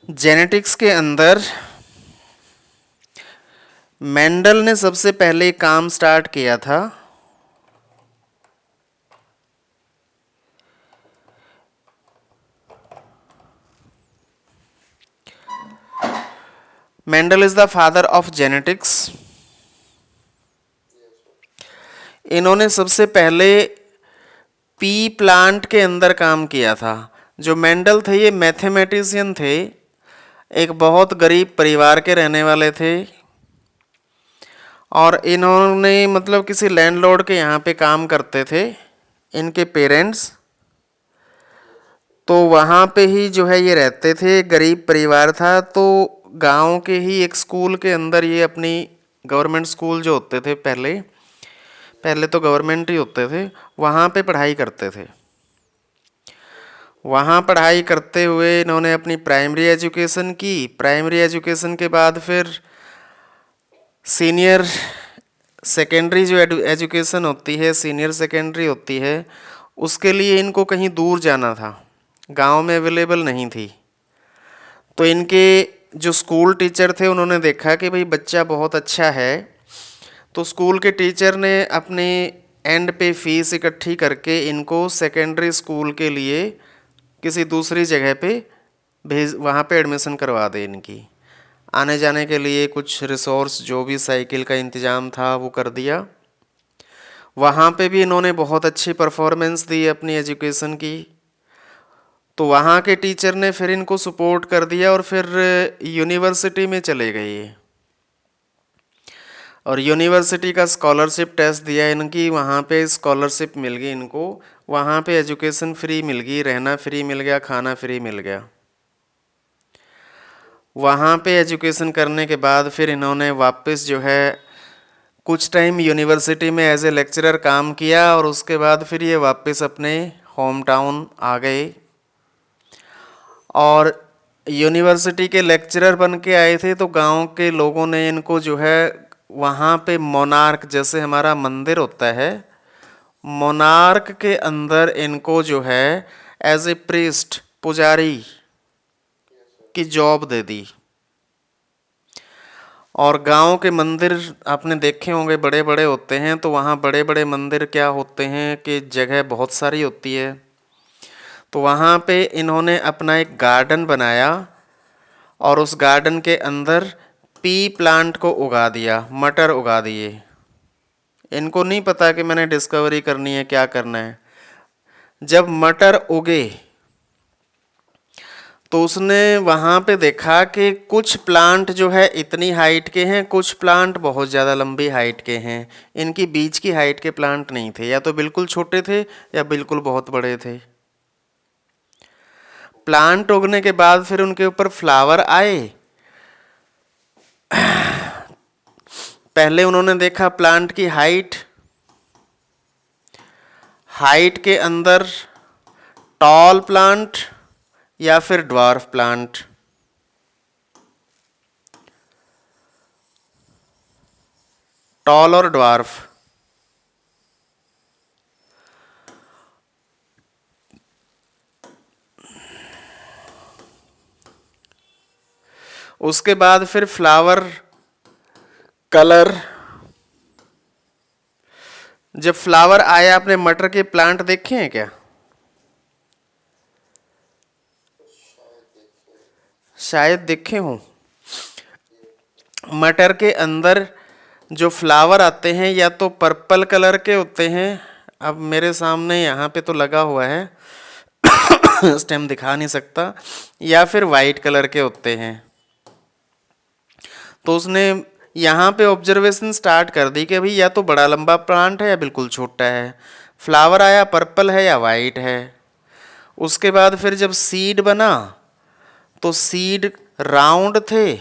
Genetics के अंदर Mendel ने सबसे पहले काम स्टार्ट किया था Mendel is the father of genetics. इन्होंने सबसे पहले पी प्लांट के अंदर काम किया था। जो मेंडल थे ये मैथमेटिशियन थे, एक बहुत गरीब परिवार के रहने वाले थे और इन्होंने मतलब किसी लैंडलॉर्ड के यहाँ पे काम करते थे इनके पेरेंट्स। तो वहाँ पे ही जो है ये रहते थे, गरीब परिवार था। तो गांव के ही एक स्कूल के अंदर ये अपनी गवर्नमेंट स्कूल जो होते थे पहले पहले तो गवर्नमेंट ही होते थे, वहाँ पे पढ़ाई करते थे। वहाँ पढ़ाई करते हुए इन्होंने अपनी प्राइमरी एजुकेशन की। प्राइमरी एजुकेशन के बाद फिर सीनियर सेकेंडरी जो एजुकेशन होती है, सीनियर सेकेंडरी होती है, उसके लिए इनको कहीं दूर जाना था, गांव में अवेलेबल नहीं थी। तो इनके जो स्कूल टीचर थे उन्होंने देखा कि भाई बच्चा बहुत अच्छा है, तो स्कूल के टीचर ने अपने एंड पे फीस इकट्ठी करके इनको सेकेंडरी स्कूल के लिए किसी दूसरी जगह पे भेज वहाँ पे एडमिशन करवा दे। इनकी आने जाने के लिए कुछ रिसोर्स जो भी साइकिल का इंतज़ाम था वो कर दिया। वहाँ पे भी इन्होंने बहुत अच्छी परफॉर्मेंस दी अपनी एजुकेशन की। तो वहाँ के टीचर ने फिर इनको सपोर्ट कर दिया और फिर यूनिवर्सिटी में चले गए और यूनिवर्सिटी का स्कॉलरशिप टेस्ट दिया इनकी। वहाँ पे स्कॉलरशिप मिल गई इनको, वहाँ पे एजुकेशन फ्री मिल गई, रहना फ्री मिल गया, खाना फ्री मिल गया। वहाँ पे एजुकेशन करने के बाद फिर इन्होंने वापस जो है कुछ टाइम यूनिवर्सिटी में एज ए लेक्चरर काम किया और उसके बाद फिर ये वापस अपने होम टाउन आ गए और यूनिवर्सिटी के लेक्चरर बन के आए थे। तो गांव के लोगों ने इनको जो है वहाँ पे मोनार्क, जैसे हमारा मंदिर होता है, मोनार्क के अंदर इनको जो है एज ए प्रीस्ट, पुजारी की जॉब दे दी। और गांव के मंदिर आपने देखे होंगे बड़े बड़े होते हैं, तो वहाँ बड़े बड़े मंदिर क्या होते हैं कि जगह बहुत सारी होती है। तो वहाँ पे इन्होंने अपना एक गार्डन बनाया और उस गार्डन के अंदर पी प्लांट को उगा दिया, मटर उगा दिए। इनको नहीं पता कि मैंने डिस्कवरी करनी है, क्या करना है। जब मटर उगे तो उसने वहाँ पे देखा कि कुछ प्लांट जो है इतनी हाइट के हैं, कुछ प्लांट बहुत ज़्यादा लंबी हाइट के हैं। इनकी बीच की हाइट के प्लांट नहीं थे, या तो बिल्कुल छोटे थे या बिल्कुल बहुत बड़े थे। प्लांट उगने के बाद फिर उनके ऊपर फ्लावर आए। पहले उन्होंने देखा प्लांट की हाइट, हाइट के अंदर टॉल प्लांट या फिर ड्वार्फ प्लांट। टॉल और ड्वार्फ। उसके बाद फिर फ्लावर, कलर। जब फ्लावर आया, आपने मटर के प्लांट देखे हैं क्या? शायद देखे हों। मटर के अंदर जो फ्लावर आते हैं या तो पर्पल कलर के होते हैं, अब मेरे सामने यहाँ पे तो लगा हुआ है स्टेम दिखा नहीं सकता, या फिर वाइट कलर के होते हैं। तो उसने यहाँ पे ऑब्जर्वेशन स्टार्ट कर दी कि भाई या तो बड़ा लंबा प्लांट है या बिल्कुल छोटा है। फ्लावर आया पर्पल है या वाइट है। उसके बाद फिर जब सीड बना तो सीड राउंड थे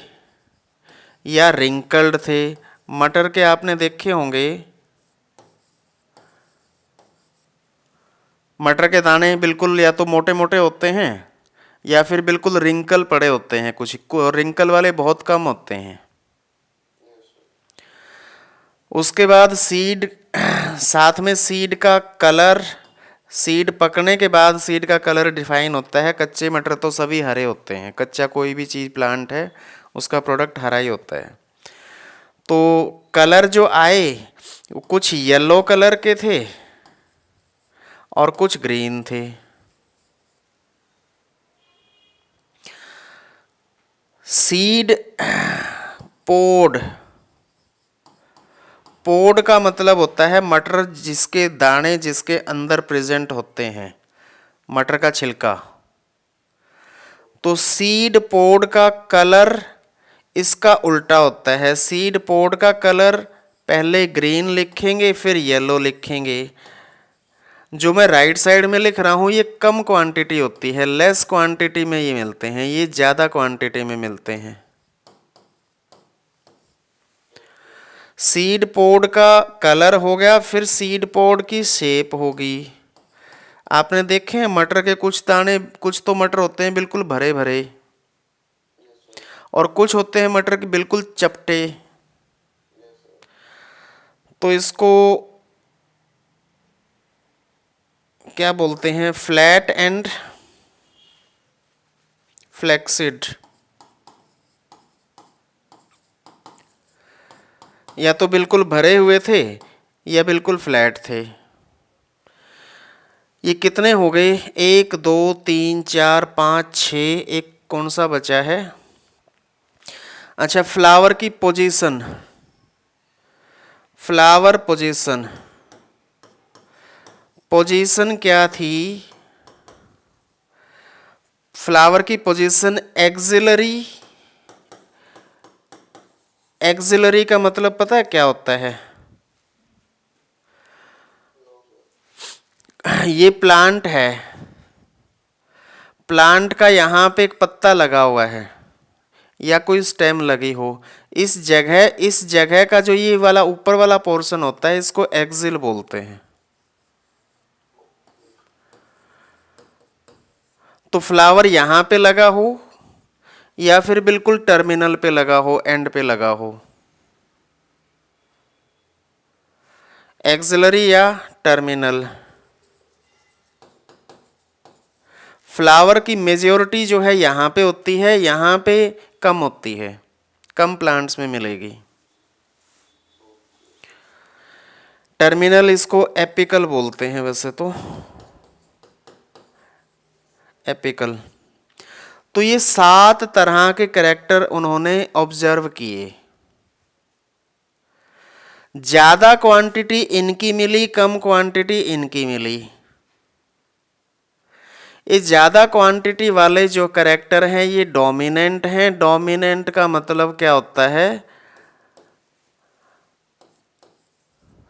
या रिंकल्ड थे। मटर के आपने देखे होंगे, मटर के दाने बिल्कुल या तो मोटे मोटे होते हैं या फिर बिल्कुल रिंकल पड़े होते हैं, कुछ रिंकल वाले बहुत कम होते हैं। उसके बाद सीड, साथ में सीड का कलर, सीड पकने के बाद सीड का कलर डिफाइन होता है। कच्चे मटर तो सभी हरे होते हैं, कच्चा कोई भी चीज़ प्लांट है उसका प्रोडक्ट हरा ही होता है। तो कलर जो आए वो कुछ येलो कलर के थे और कुछ ग्रीन थे। सीड पोड, पोड का मतलब होता है मटर जिसके दाने जिसके अंदर प्रेजेंट होते हैं, मटर का छिलका। तो सीड पोड का कलर इसका उल्टा होता है। सीड पोड का कलर पहले ग्रीन लिखेंगे फिर येलो लिखेंगे। जो मैं राइट साइड में लिख रहा हूँ ये कम क्वांटिटी होती है, लेस क्वांटिटी में ये मिलते हैं, ये ज़्यादा क्वांटिटी में मिलते हैं। सीड पोड का कलर हो गया, फिर सीड पोड की शेप होगी। आपने देखे हैं मटर के कुछ दाने, कुछ तो मटर होते हैं बिल्कुल भरे भरे और कुछ होते हैं मटर के बिल्कुल चपटे। तो इसको क्या बोलते हैं? Flat and flaccid. या तो बिल्कुल भरे हुए थे या बिल्कुल फ्लैट थे। ये कितने हो गए? 1 2 3 4 5 6, एक कौन सा बचा है? अच्छा, फ्लावर की पोजीशन, फ्लावर पोजीशन, पोजीशन क्या थी? फ्लावर की पोजीशन एक्सिलरी। एक्सिलरी का मतलब पता है क्या होता है? ये प्लांट है, प्लांट का यहाँ पे एक पत्ता लगा हुआ है या कोई स्टेम लगी हो, इस जगह का जो ये वाला ऊपर वाला पोर्शन होता है इसको एक्सिल बोलते हैं। तो फ्लावर यहाँ पे लगा हो या फिर बिल्कुल टर्मिनल पे लगा हो, एंड पे लगा हो, एक्सिलरी या टर्मिनल। फ्लावर की मेजॉरिटी जो है यहाँ पे होती है, यहाँ पे कम होती है, कम प्लांट्स में मिलेगी। टर्मिनल इसको एपिकल बोलते हैं वैसे तो, एपिकल। तो ये 7 तरह के कैरेक्टर उन्होंने ऑब्जर्व किए। ज़्यादा क्वांटिटी इनकी मिली, कम क्वांटिटी इनकी मिली। ये ज़्यादा क्वांटिटी वाले जो कैरेक्टर हैं ये डोमिनेंट हैं। डोमिनेंट का मतलब क्या होता है?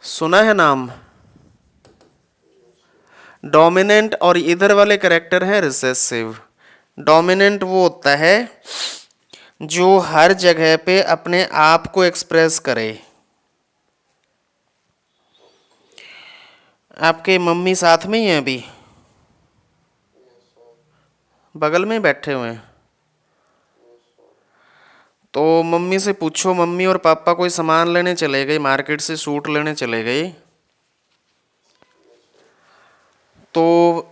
सुना है नाम? डोमिनेंट। और इधर वाले कैरेक्टर हैं रिसेसिव। डोमिनेंट वो होता है जो हर जगह पे अपने आप को एक्सप्रेस करे। आपके मम्मी साथ में ही हैं अभी? बगल में बैठे हुए हैं? तो मम्मी से पूछो, मम्मी और पापा कोई सामान लेने चले गए, मार्केट से सूट लेने चले गए, तो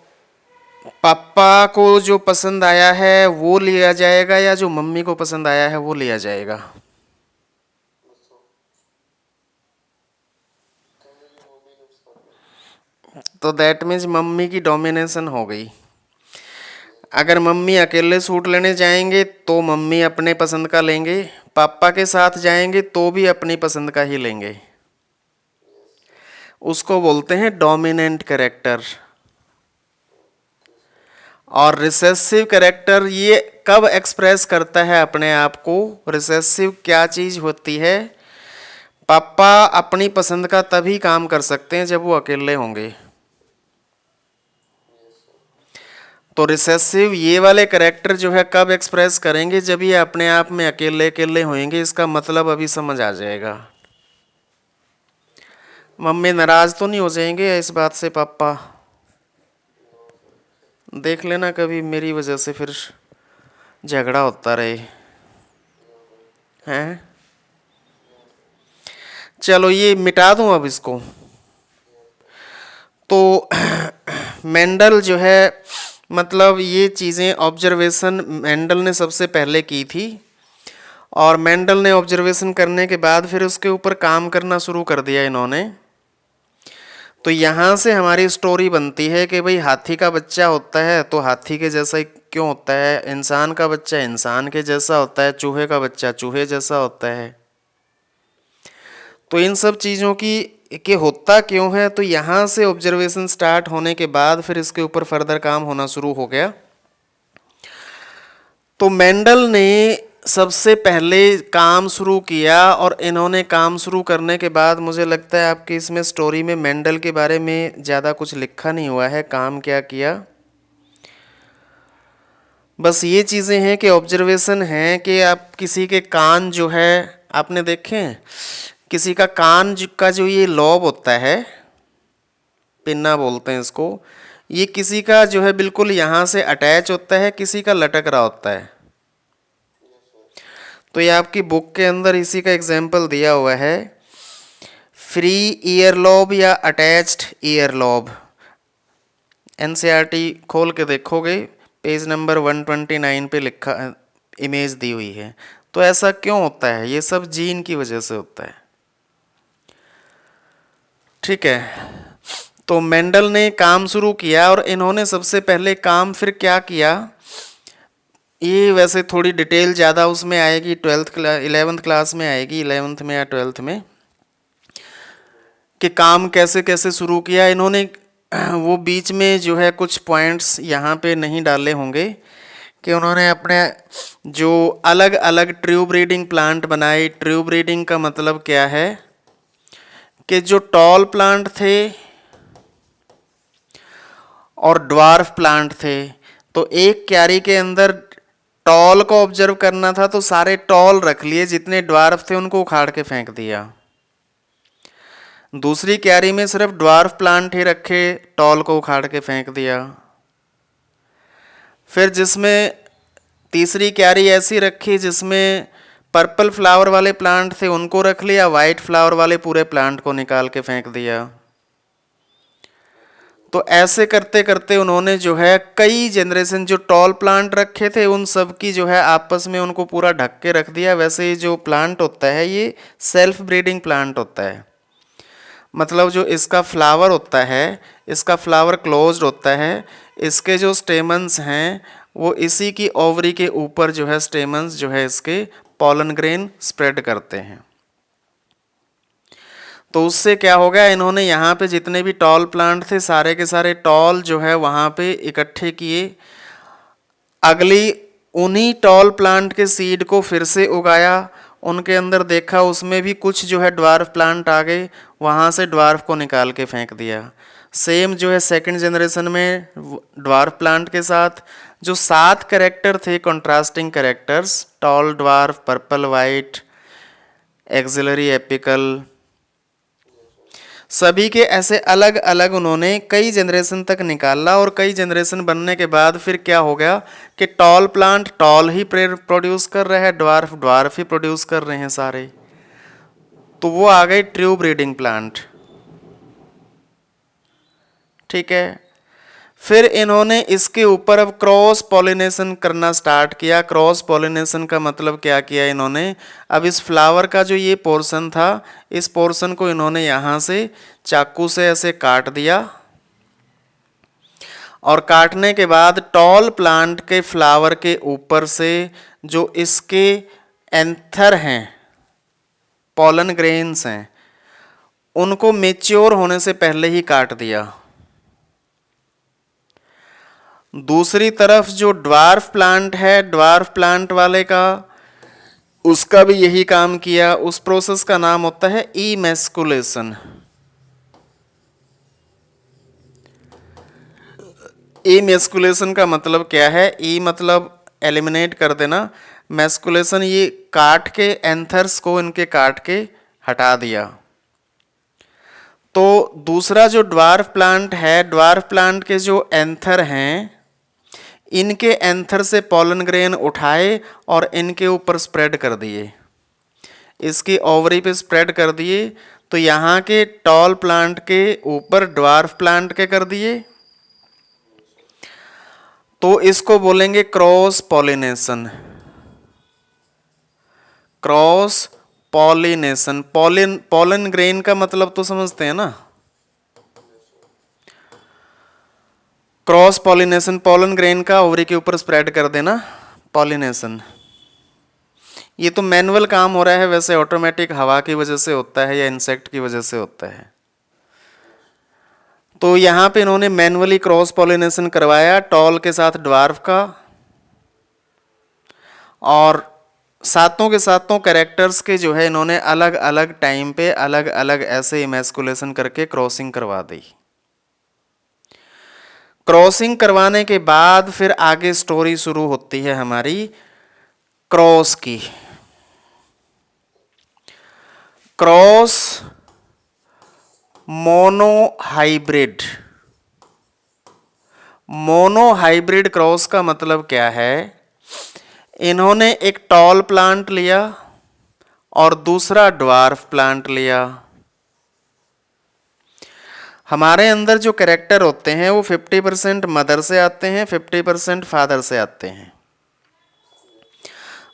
पापा को जो पसंद आया है वो लिया जाएगा या जो मम्मी को पसंद आया है वो लिया जाएगा? तो दैट मीन्स मम्मी की डोमिनेशन हो गई। अगर मम्मी अकेले सूट लेने जाएंगे तो मम्मी अपने पसंद का लेंगे, पापा के साथ जाएंगे तो भी अपनी पसंद का ही लेंगे। उसको बोलते हैं डोमिनेंट कैरेक्टर। और रिसेसिव कैरेक्टर ये कब एक्सप्रेस करता है अपने आप को? रिसेसिव क्या चीज़ होती है? पापा अपनी पसंद का तभी काम कर सकते हैं जब वो अकेले होंगे। तो रिसेसिव ये वाले कैरेक्टर जो है कब एक्सप्रेस करेंगे? जब ये अपने आप में अकेले अकेले होंगे। इसका मतलब अभी समझ आ जाएगा। मम्मी नाराज तो नहीं हो जाएंगे इस बात से? पापा देख लेना कभी मेरी वजह से फिर झगड़ा होता रहे हैं। चलो ये मिटा दूं अब इसको। तो मेंडल जो है मतलब ये चीज़ें ऑब्जर्वेशन मेंडल ने सबसे पहले की थी, और मेंडल ने ऑब्जर्वेशन करने के बाद फिर उसके ऊपर काम करना शुरू कर दिया इन्होंने। तो यहाँ से हमारी स्टोरी बनती है कि भाई हाथी का बच्चा होता है तो हाथी के जैसा ही क्यों होता है, इंसान का बच्चा इंसान के जैसा होता है, चूहे का बच्चा चूहे जैसा होता है। तो इन सब चीज़ों की कि होता क्यों है, तो यहाँ से ऑब्जर्वेशन स्टार्ट होने के बाद फिर इसके ऊपर फर्दर काम होना शुरू हो गया। तो मेंडल ने सबसे पहले काम शुरू किया, और इन्होंने काम शुरू करने के बाद मुझे लगता है आपकी इसमें स्टोरी में मेंडल के बारे में ज़्यादा कुछ लिखा नहीं हुआ है, काम क्या किया। बस ये चीज़ें हैं कि ऑब्जर्वेशन है कि आप किसी के कान जो है आपने देखे हैं, किसी का कान का जो ये लॉब होता है, पिन्ना बोलते हैं इसको, ये किसी का जो है बिल्कुल यहाँ से अटैच होता है, किसी का लटक रहा होता है। तो ये आपकी बुक के अंदर इसी का एग्जाम्पल दिया हुआ है, फ्री ईयर लॉब या अटैच्ड ईयर लॉब। एनसीईआरटी खोल के देखोगे पेज नंबर 129 पे लिखा इमेज दी हुई है। तो ऐसा क्यों होता है, ये सब जीन की वजह से होता है। ठीक है, तो मेंडल ने काम शुरू किया, और इन्होंने सबसे पहले काम फिर क्या किया, ये वैसे थोड़ी डिटेल ज़्यादा उसमें आएगी 11th क्लास में आएगी, 11th में या 12th में, कि काम कैसे कैसे शुरू किया इन्होंने। वो बीच में जो है कुछ पॉइंट्स यहाँ पे नहीं डाले होंगे, कि उन्होंने अपने जो अलग अलग ट्यूब ब्रीडिंग प्लांट बनाए। ट्यूब ब्रीडिंग का मतलब क्या है, कि जो टॉल प्लांट थे और ड्वार्फ प्लांट थे, तो एक क्यारी के अंदर टॉल को ऑब्जर्व करना था तो सारे टॉल रख लिए, जितने ड्वार्फ थे उनको उखाड़ के फेंक दिया। दूसरी क्यारी में सिर्फ ड्वार्फ प्लांट ही रखे, टॉल को उखाड़ के फेंक दिया। फिर जिसमें तीसरी क्यारी ऐसी रखी जिसमें पर्पल फ्लावर वाले प्लांट थे उनको रख लिया, वाइट फ्लावर वाले पूरे प्लांट को निकाल के फेंक दिया। तो ऐसे करते करते उन्होंने जो है कई जनरेशन जो टॉल प्लांट रखे थे उन सब की जो है आपस में उनको पूरा ढक के रख दिया। वैसे ही जो प्लांट होता है ये सेल्फ ब्रीडिंग प्लांट होता है, मतलब जो इसका फ्लावर होता है, इसका फ्लावर क्लोज्ड होता है, इसके जो स्टेमन्स हैं वो इसी की ओवरी के ऊपर जो है स्टेमन्स जो है इसके पॉलन ग्रेन स्प्रेड करते हैं। तो उससे क्या हो गया, इन्होंने यहाँ पे जितने भी टॉल प्लांट थे सारे के सारे टॉल जो है वहाँ पे इकट्ठे किए। अगली उन्हीं टॉल प्लांट के सीड को फिर से उगाया, उनके अंदर देखा उसमें भी कुछ जो है ड्वार्फ प्लांट आ गए, वहाँ से ड्वार्फ को निकाल के फेंक दिया। सेम जो है सेकंड जनरेशन में ड्वार्फ प्लांट के साथ जो 7 कैरेक्टर थे contrasting characters, tall, dwarf, purple, white, axillary, apical, सभी के ऐसे अलग अलग उन्होंने कई जनरेशन तक निकाला। और कई जनरेशन बनने के बाद फिर क्या हो गया कि टॉल प्लांट टॉल ही प्रोड्यूस कर रहे हैं, ड्वार्फ ड्वार्फ ही प्रोड्यूस कर रहे हैं सारे। तो वो आ गए ट्रू ब्रीडिंग प्लांट। ठीक है, फिर इन्होंने इसके ऊपर अब क्रॉस पॉलिनेशन करना स्टार्ट किया। क्रॉस पॉलिनेशन का मतलब क्या किया इन्होंने, अब इस फ्लावर का जो ये पोर्शन था, इस पोर्शन को इन्होंने यहाँ से चाकू से ऐसे काट दिया, और काटने के बाद टॉल प्लांट के फ्लावर के ऊपर से जो इसके एंथर हैं, पॉलन ग्रेन्स हैं, उनको मेच्योर होने से पहले ही काट दिया। दूसरी तरफ जो ड्वार्फ प्लांट है, ड्वार्फ प्लांट वाले का उसका भी यही काम किया। उस प्रोसेस का नाम होता है इमेस्कुलेशन। इमेस्कुलेशन का मतलब क्या है, ई मतलब एलिमिनेट कर देना, मेस्कुलेशन ये काट के एंथर्स को इनके काट के हटा दिया। तो दूसरा जो ड्वार्फ प्लांट है, ड्वार्फ प्लांट के जो एंथर हैं, इनके एंथर से पॉलन ग्रेन उठाए और इनके ऊपर स्प्रेड कर दिए, इसकी ओवरी पे स्प्रेड कर दिए। तो यहाँ के टॉल प्लांट के ऊपर ड्वार्फ प्लांट के कर दिए, तो इसको बोलेंगे cross pollination. Cross pollination, pollen grain का मतलब तो समझते हैं ना। क्रॉस पॉलिनेशन, पॉलन ग्रेन का ओवरी के ऊपर स्प्रेड कर देना, पॉलिनेशन। ये तो मैनुअल काम हो रहा है, वैसे ऑटोमेटिक हवा की वजह से होता है या इंसेक्ट की वजह से होता है। तो यहाँ पे इन्होंने मैनुअली क्रॉस पॉलिनेशन करवाया टॉल के साथ ड्वार्फ का, और सातों के सातों कैरेक्टर्स के जो है इन्होंने अलग अलग टाइम पे अलग अलग ऐसे इमेस्कुलेशन करके क्रॉसिंग करवा दी। क्रॉसिंग करवाने के बाद फिर आगे स्टोरी शुरू होती है हमारी क्रॉस की। Cross mono hybrid. Mono hybrid cross का मतलब क्या है, इन्होंने एक टॉल प्लांट लिया और दूसरा ड्वार्फ प्लांट लिया। हमारे अंदर जो कैरेक्टर होते हैं वो 50% मदर से आते हैं, 50% फादर से आते हैं।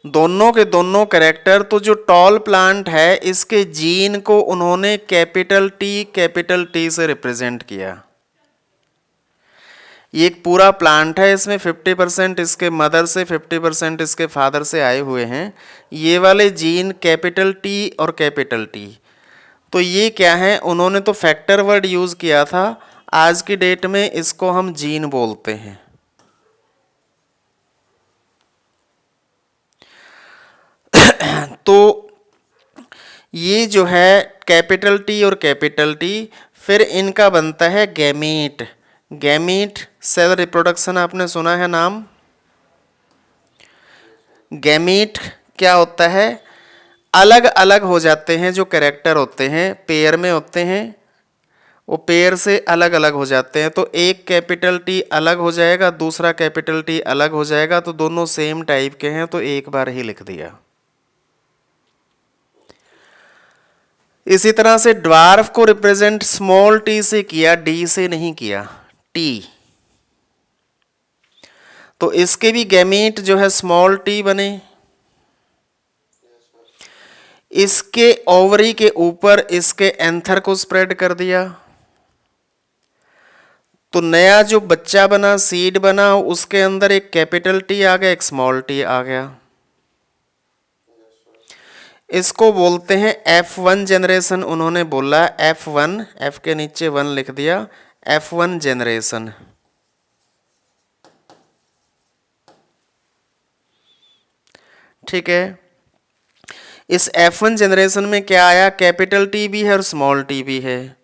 दोनों के दोनों कैरेक्टर, तो जो टॉल प्लांट है इसके जीन को उन्होंने कैपिटल टी से रिप्रेजेंट किया। ये एक पूरा प्लांट है, इसमें 50% इसके मदर से 50% इसके फादर से आए हुए हैं। ये वाले जीन कैपिटल टी और कैपिटल टी, तो ये क्या है, उन्होंने तो फैक्टर वर्ड यूज किया था, आज की डेट में इसको हम जीन बोलते हैं। तो ये जो है कैपिटल टी और कैपिटल टी, फिर इनका बनता है गैमीट। गैमीट सेल रिप्रोडक्शन आपने सुना है नाम। गैमीट क्या होता है, अलग अलग हो जाते हैं जो कैरेक्टर होते हैं, पेयर में होते हैं, वो पेयर से अलग अलग हो जाते हैं। तो एक कैपिटल टी अलग हो जाएगा, दूसरा कैपिटल टी अलग हो जाएगा, तो दोनों सेम टाइप के हैं, तो एक बार ही लिख दिया। इसी तरह से ड्वार्फ को रिप्रेजेंट स्मॉल टी से किया, डी से नहीं किया, टी। तो इसके भी गैमीट जो है स्मॉल टी बने। इसके ओवरी के ऊपर इसके एंथर को स्प्रेड कर दिया, तो नया जो बच्चा बना, सीड बना, उसके अंदर एक कैपिटल टी आ गया, एक स्मॉल टी आ गया। इसको बोलते हैं F1 जनरेशन। उन्होंने बोला F1, F के नीचे 1 लिख दिया, F1 जनरेशन। ठीक है, इस F1 जनरेशन में क्या आया, कैपिटल टी भी है और स्मॉल टी भी है।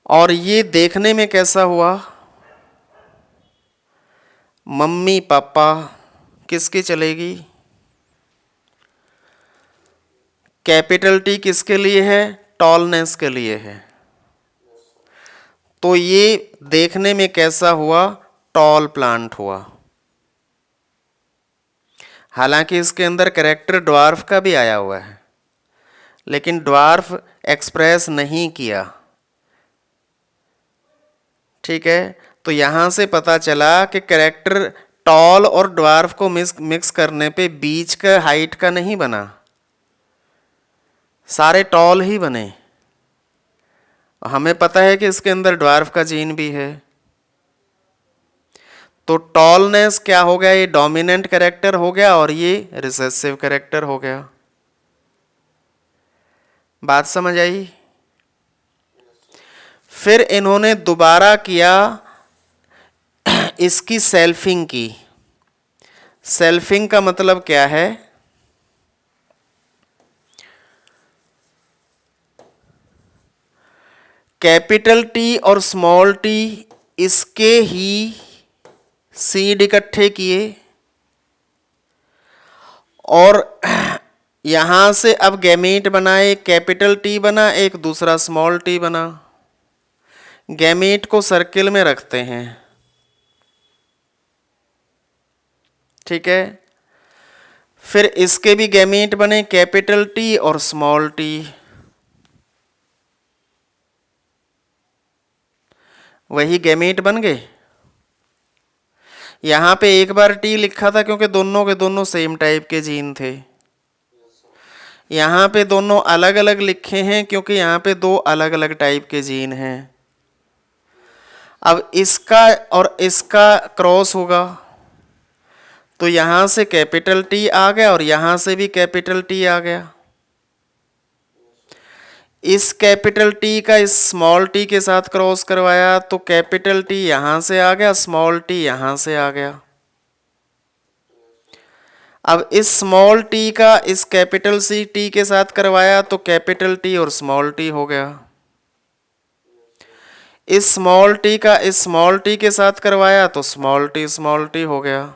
और ये देखने में कैसा हुआ, मम्मी पापा किसकी चलेगी, कैपिटल टी किसके लिए है, टॉलनेस के लिए है। तो ये देखने में कैसा हुआ, टॉल प्लांट हुआ। हालांकि इसके अंदर कैरेक्टर ड्वार्फ का भी आया हुआ है, लेकिन ड्वार्फ एक्सप्रेस नहीं किया। ठीक है, तो यहां से पता चला कि कैरेक्टर टॉल और ड्वार्फ को मिक्स करने पे बीच का हाइट का नहीं बना, सारे टॉल ही बने। हमें पता है कि इसके अंदर ड्वार्फ का जीन भी है। तो टॉलनेस क्या हो गया, ये डोमिनेंट कैरेक्टर हो गया और ये रिसेसिव कैरेक्टर हो गया। बात समझ आई। फिर इन्होंने दोबारा किया, इसकी सेल्फिंग की। सेल्फिंग का मतलब क्या है, कैपिटल टी और स्मॉल टी इसके ही सीड इकट्ठे किए, और यहां से अब गैमीट बनाए, एक कैपिटल टी बना, एक दूसरा स्मॉल टी बना। गैमीट को सर्किल में रखते हैं। ठीक है, फिर इसके भी गैमीट बने, कैपिटल टी और स्मॉल टी। वही गैमीट बन गए। यहाँ पे एक बार टी लिखा था क्योंकि दोनों के दोनों सेम टाइप के जीन थे। यहाँ पे दोनों अलग अलग लिखे हैं क्योंकि यहाँ पे दो अलग अलग टाइप के जीन हैं। अब इसका और इसका क्रॉस होगा तो यहाँ से कैपिटल टी आ गया और यहाँ से भी कैपिटल टी आ गया। इस कैपिटल टी का इस स्मॉल टी के साथ क्रॉस करवाया तो कैपिटल टी यहाँ से आ गया, स्मॉल टी यहाँ से आ गया। अब इस स्मॉल टी का इस कैपिटल सी टी के साथ करवाया तो कैपिटल टी और स्मॉल टी हो गया। इस स्मॉल टी का इस स्मॉल टी के साथ करवाया तो स्मॉल टी हो गया।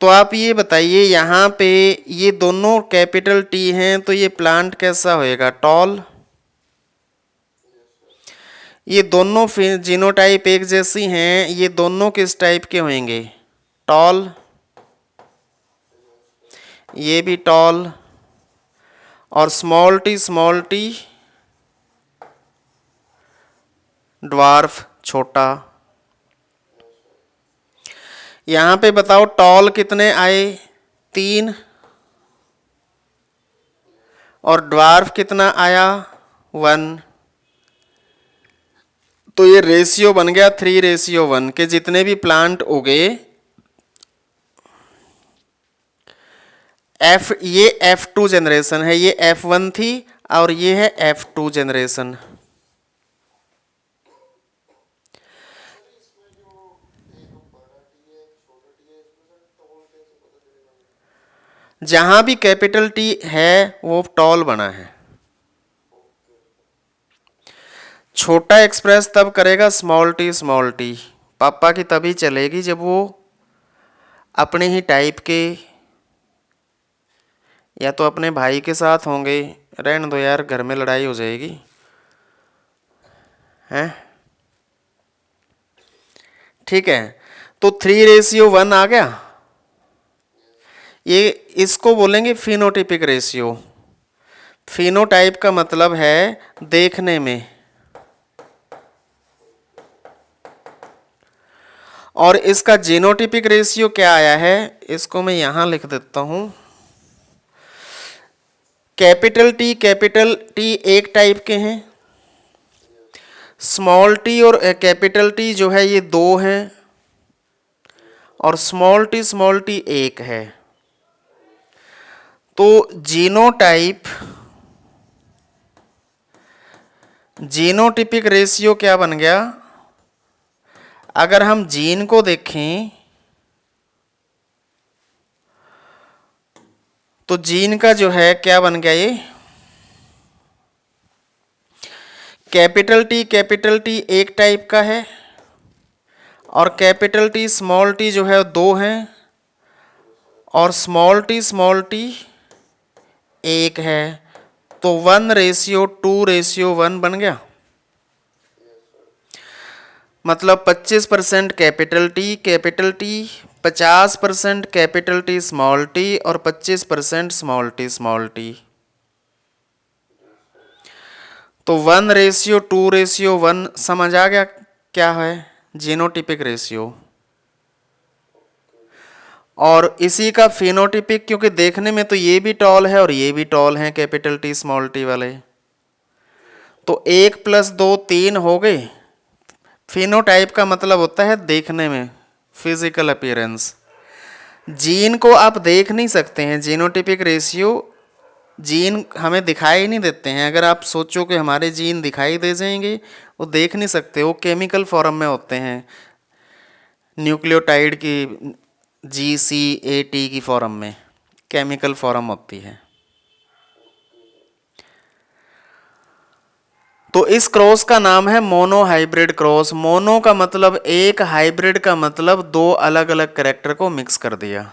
तो आप ये बताइए यहाँ पे ये दोनों कैपिटल टी हैं तो ये प्लांट कैसा होएगा? टॉल। ये दोनों जीनोटाइप एक जैसी हैं, ये दोनों किस टाइप के होंगे? टॉल। ये भी टॉल। और स्मॉल टी ड्वार्फ, छोटा। यहाँ पे बताओ टॉल कितने आए? 3। और ड्वार्फ कितना आया? 1। तो ये रेशियो बन गया 3:1 के जितने भी प्लांट उगे ये F2 जनरेशन है, ये F1 थी और ये है F2 जनरेशन। जहां भी कैपिटल टी है वो टॉल बना है। छोटा एक्सप्रेस तब करेगा स्मॉल टी। पापा की तभी चलेगी जब वो अपने ही टाइप के या तो अपने भाई के साथ होंगे। रहने दो यार, घर में लड़ाई हो जाएगी हैं। ठीक है, तो 3:1 आ गया। ये इसको बोलेंगे फिनोटिपिक रेशियो। फिनोटाइप का मतलब है देखने में, और इसका जीनोटिपिक रेशियो क्या आया है? इसको मैं यहां लिख देता हूं। कैपिटल टी एक टाइप के हैं, स्मॉल टी और कैपिटल टी जो है ये 2 हैं, और स्मॉल टी 1 है। तो जीनोटिपिक रेशियो क्या बन गया? अगर हम जीन को देखें तो जीन का जो है क्या बन गया? ये कैपिटल टी एक टाइप का है और कैपिटल टी स्मॉल टी जो है 2 हैं, और स्मॉल टी 1 है। तो 1:2:1 बन गया। मतलब 25% capital T, 50% capital T small T और 25% स्मॉल टी। तो 1:2:1 समझ आ गया क्या है? Genotypic ratio. और इसी का फिनोटिपिक, क्योंकि देखने में तो ये भी टॉल है और ये भी टॉल है कैपिटल टी स्मॉल टी वाले, तो 1 + 2 3 हो गए। फिनोटाइप का मतलब होता है देखने में, फिजिकल अपीयरेंस। जीन को आप देख नहीं सकते हैं, जीनोटिपिक रेशियो जीन हमें दिखाई नहीं देते हैं। अगर आप सोचो कि हमारे जीन दिखाई दे जाएंगे, वो देख नहीं सकते, वो केमिकल फॉर्म में होते हैं, न्यूक्लियोटाइड की GCAT की फॉर्म में केमिकल फॉर्म होती है। तो इस क्रॉस का नाम है मोनो हाइब्रिड क्रॉस। मोनो का मतलब एक, हाइब्रिड का मतलब 2 अलग अलग कैरेक्टर को मिक्स कर दिया,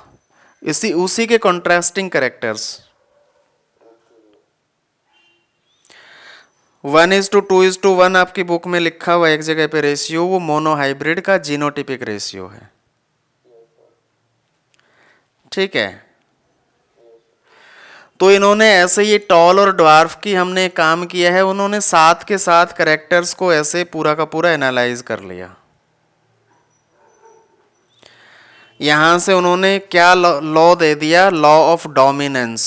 उसी के कॉन्ट्रास्टिंग कैरेक्टर्स। 1:2:1 आपकी बुक में लिखा हुआ एक जगह पे रेशियो, वो मोनो हाइब्रिड का जीनोटिपिक रेशियो है। ठीक है, तो इन्होंने ऐसे ये टॉल और ड्वार्फ की हमने काम किया है, उन्होंने साथ के साथ कैरेक्टर्स को ऐसे पूरा का पूरा एनालाइज कर लिया। यहां से उन्होंने क्या लॉ दे दिया, law of dominance.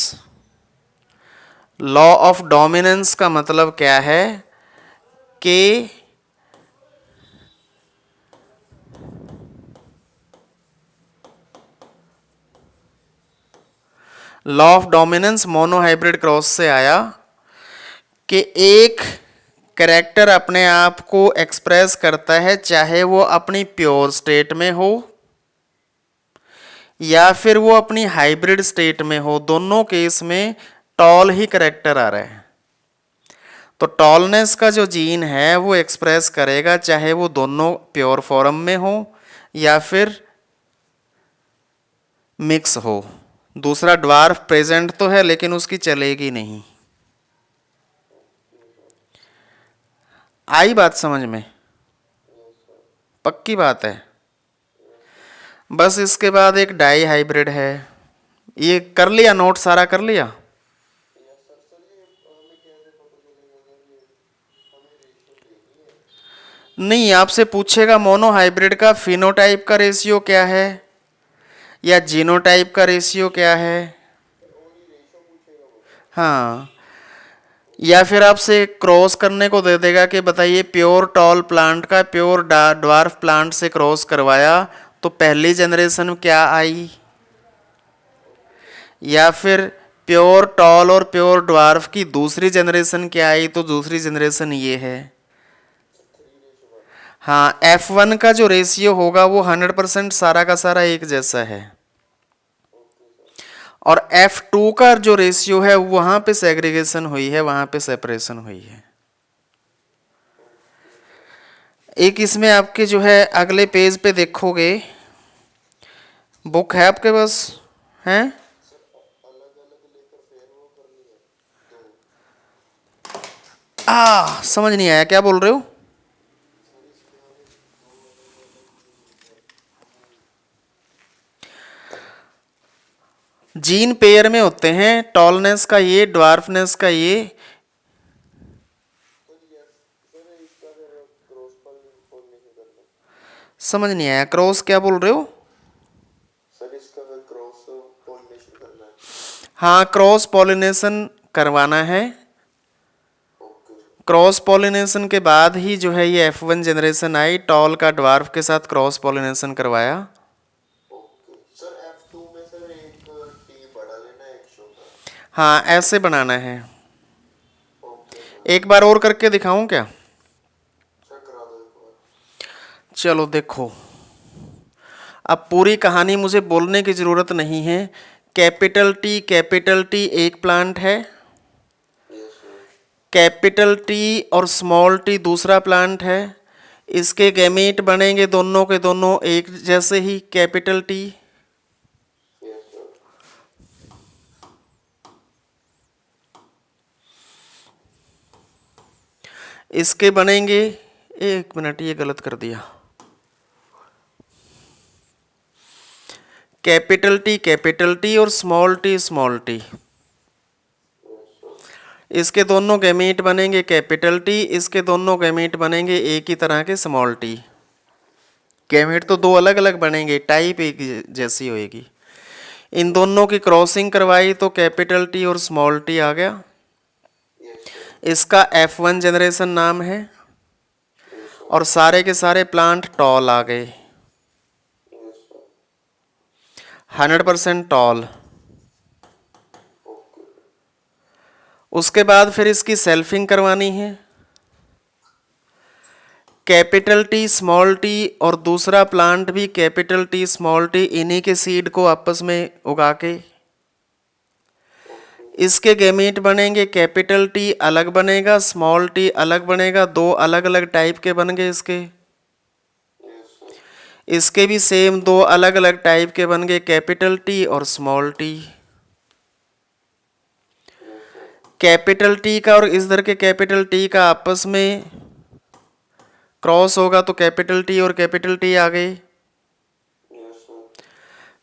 Law of dominance का मतलब क्या है कि law of dominance monohybrid cross से आया कि एक कैरेक्टर अपने आप को एक्सप्रेस करता है, चाहे वो अपनी प्योर स्टेट में हो या फिर वो अपनी हाइब्रिड स्टेट में हो, दोनों केस में टॉल ही कैरेक्टर आ रहा है। तो टॉलनेस का जो जीन है वो एक्सप्रेस करेगा चाहे वो दोनों प्योर फॉर्म में हो या फिर मिक्स हो। दूसरा ड्वार्फ प्रेजेंट तो है लेकिन उसकी चलेगी नहीं। आई बात समझ में? पक्की बात है। बस इसके बाद एक डाई हाइब्रिड है। ये कर लिया नोट, सारा कर लिया? नहीं, आपसे पूछेगा मोनोहाइब्रिड का फिनोटाइप का रेशियो क्या है या जीनोटाइप का रेशियो क्या है। हाँ, या फिर आपसे क्रॉस करने को दे देगा कि बताइए प्योर टॉल प्लांट का प्योर ड्वार्फ प्लांट से क्रॉस करवाया तो पहली जनरेशन क्या आई, या फिर प्योर टॉल और प्योर ड्वार्फ की दूसरी जनरेशन क्या आई तो दूसरी जनरेशन ये है। हाँ, F1 का जो रेशियो होगा वो 100% सारा का सारा एक जैसा है, और F2 का जो रेशियो है वहां पे सेग्रीगेशन हुई है, वहां पे सेपरेशन हुई है। एक इसमें आपके जो है अगले पेज पे देखोगे, बुक है आपके पास? हैं? समझ नहीं आया, क्या बोल रहे हो? जीन पेयर में होते हैं, टॉलनेस का ये, ड्वार्फनेस का ये। समझ नहीं आया, क्रॉस क्या बोल रहे हो? हाँ, क्रॉस पॉलिनेशन करवाना है। क्रॉस पॉलिनेशन के बाद ही जो है ये F1 जनरेशन आई, टॉल का ड्वार्फ के साथ क्रॉस पॉलिनेशन करवाया। हाँ, ऐसे बनाना है। एक बार और करके दिखाऊं क्या? चलो देखो, अब पूरी कहानी मुझे बोलने की ज़रूरत नहीं है। कैपिटल टी एक प्लांट है, कैपिटल टी और स्मॉल टी दूसरा प्लांट है। इसके गैमेट बनेंगे दोनों के दोनों एक जैसे ही, कैपिटल टी। इसके बनेंगे, एक मिनट ये गलत कर दिया, कैपिटल टी और स्मॉल टी। इसके दोनों गैमेट बनेंगे कैपिटल टी, इसके दोनों गैमेट बनेंगे एक ही तरह के स्मॉल टी। गैमेट तो दो अलग अलग बनेंगे, टाइप एक जैसी होएगी। इन दोनों की क्रॉसिंग करवाई तो कैपिटल टी और स्मॉल टी आ गया। इसका F1 जनरेशन नाम है और सारे के सारे प्लांट टॉल आ गए, 100% टॉल। उसके बाद फिर इसकी सेल्फिंग करवानी है, कैपिटल टी स्मॉल टी और दूसरा प्लांट भी कैपिटल टी स्मॉल टी, इन्हीं के सीड को आपस में उगा के इसके गैमेट बनेंगे। कैपिटल टी अलग बनेगा, स्मॉल टी अलग बनेगा, दो अलग अलग टाइप के बन गए इसके। इसके भी सेम दो अलग अलग टाइप के बन गए, कैपिटल टी और स्मॉल टी। कैपिटल टी का और इस तरह के कैपिटल टी का आपस में क्रॉस होगा तो कैपिटल टी और कैपिटल टी आ गए।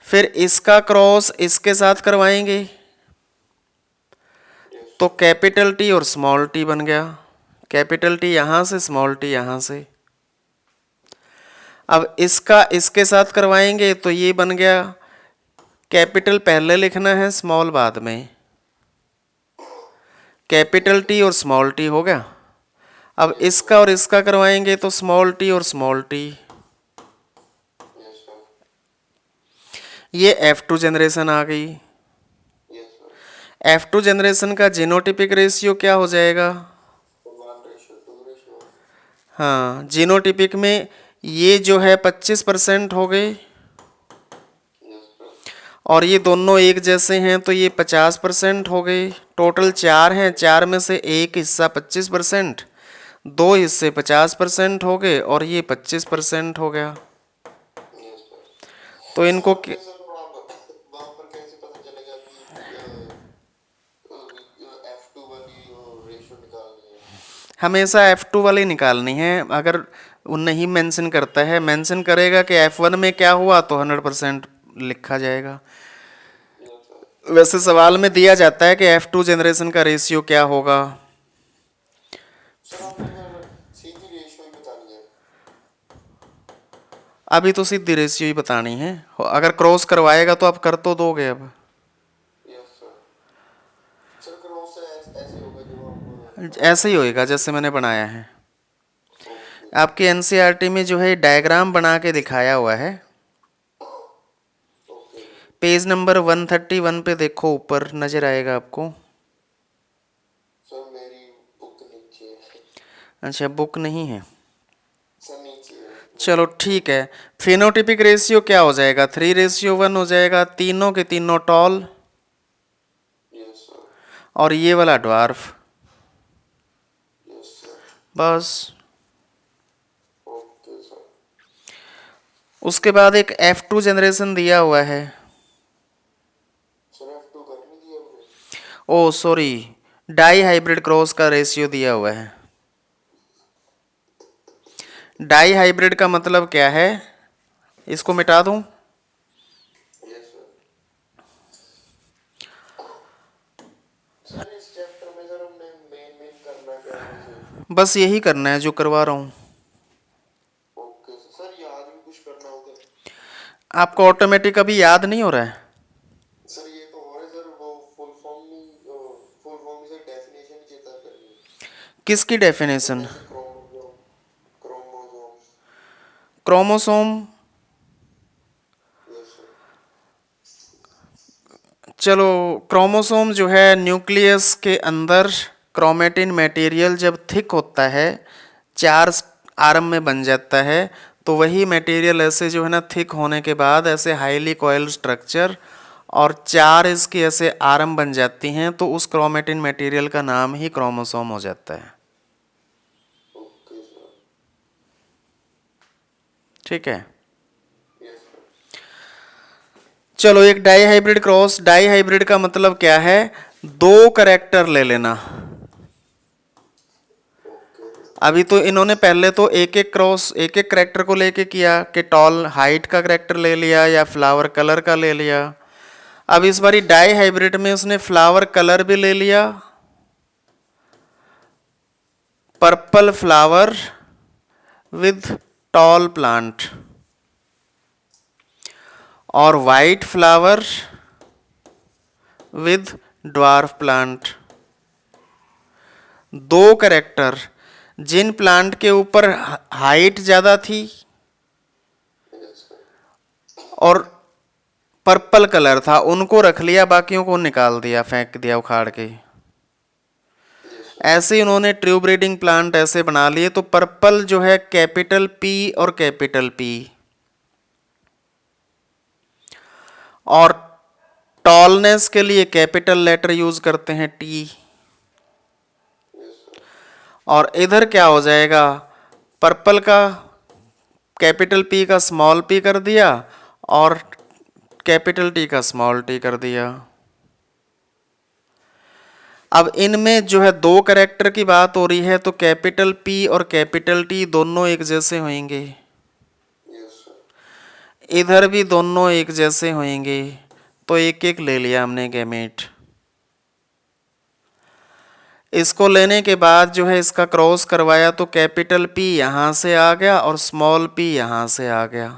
फिर इसका क्रॉस इसके साथ करवाएंगे तो कैपिटल टी और स्मॉल टी बन गया, कैपिटल टी यहाँ से, स्मॉल टी यहाँ से। अब इसका इसके साथ करवाएंगे तो ये बन गया, कैपिटल पहले लिखना है, स्मॉल बाद में, कैपिटल टी और स्मॉल टी हो गया। अब इसका और इसका करवाएंगे तो स्मॉल टी और स्मॉल टी। ये F2 जनरेशन आ गई। F2 जनरेशन का जीनोटिपिक रेशियो क्या हो जाएगा? हाँ, जीनोटिपिक में ये जो है 25% हो गए, और ये दोनों एक जैसे हैं तो ये 50% हो गए। टोटल 4 हैं, 4 में से एक हिस्सा 25%, 2 हिस्से 50% हो गए, और ये 25% हो गया। तो इनको हमेशा F2 वाली निकालनी है। अगर वो नहीं मेंशन करता है, मेंशन करेगा कि F1 में क्या हुआ तो 100% लिखा जाएगा। वैसे सवाल में दिया जाता है कि F2 जनरेशन का रेशियो क्या होगा। अभी तो सीधी रेशियो ही बतानी है, अगर क्रॉस करवाएगा तो आप कर तो दोगे। अब ऐसे ही होएगा जैसे मैंने बनाया है। आपके एनसीईआरटी में जो है डायग्राम बना के दिखाया हुआ है, पेज नंबर 131 पे देखो, ऊपर नजर आएगा आपको। अच्छा, बुक नहीं है, चलो ठीक है। फिनोटिपिक रेशियो क्या हो जाएगा? 3:1 हो जाएगा। तीनों के तीनों टॉल, और ये वाला ड्वार्फ। बस उसके बाद एक F2 जनरेशन दिया हुआ है। ओ सॉरी, डाई हाइब्रिड क्रॉस का रेशियो दिया हुआ है। डाई हाइब्रिड का मतलब क्या है? इसको मिटा दूं? बस यही करना है जो करवा रहा हूं। आपको ऑटोमेटिक अभी याद नहीं हो रहा है? किसकी डेफिनेशन? क्रोमोसोम। चलो, क्रोमोसोम जो है न्यूक्लियस के अंदर क्रोमेटिन मटेरियल जब थिक होता है, 4 आर्म में बन जाता है, तो वही मटेरियल ऐसे जो है ना थिक होने के बाद ऐसे हाईली कॉइल्ड स्ट्रक्चर और 4 इसकी ऐसे आर्म बन जाती हैं, तो उस क्रोमेटिन मटेरियल का नाम ही क्रोमोसोम हो जाता है। ठीक है। चलो, एक dihybrid cross, dihybrid का मतलब क्या है? 2 कैरेक्टर ले लेना। अभी तो इन्होंने पहले तो एक एक क्रॉस एक एक कैरेक्टर को लेके किया कि टॉल हाइट का कैरेक्टर ले लिया या फ्लावर कलर का ले लिया। अब इस बारी डाई हाइब्रिड में उसने फ्लावर कलर भी ले लिया, purple flower with tall plant, और white flower with dwarf plant. 2 character, जिन प्लांट के ऊपर हाइट ज़्यादा थी और पर्पल कलर था उनको रख लिया, बाकियों को निकाल दिया, फेंक दिया उखाड़ के। ऐसे उन्होंने ट्रू ब्रीडिंग प्लांट ऐसे बना लिए। तो पर्पल जो है कैपिटल P और कैपिटल P, और टॉलनेस के लिए कैपिटल लेटर यूज करते हैं T। और इधर क्या हो जाएगा? पर्पल का कैपिटल P का स्मॉल p कर दिया और कैपिटल T का स्मॉल t कर दिया। अब इनमें जो है 2 कैरेक्टर की बात हो रही है, तो कैपिटल P और कैपिटल T दोनों एक जैसे होंगे, इधर भी दोनों एक जैसे होंगे, तो एक एक ले लिया हमने गैमेट। इसको लेने के बाद जो है इसका क्रॉस करवाया तो कैपिटल P यहाँ से आ गया और स्मॉल p यहाँ से आ गया,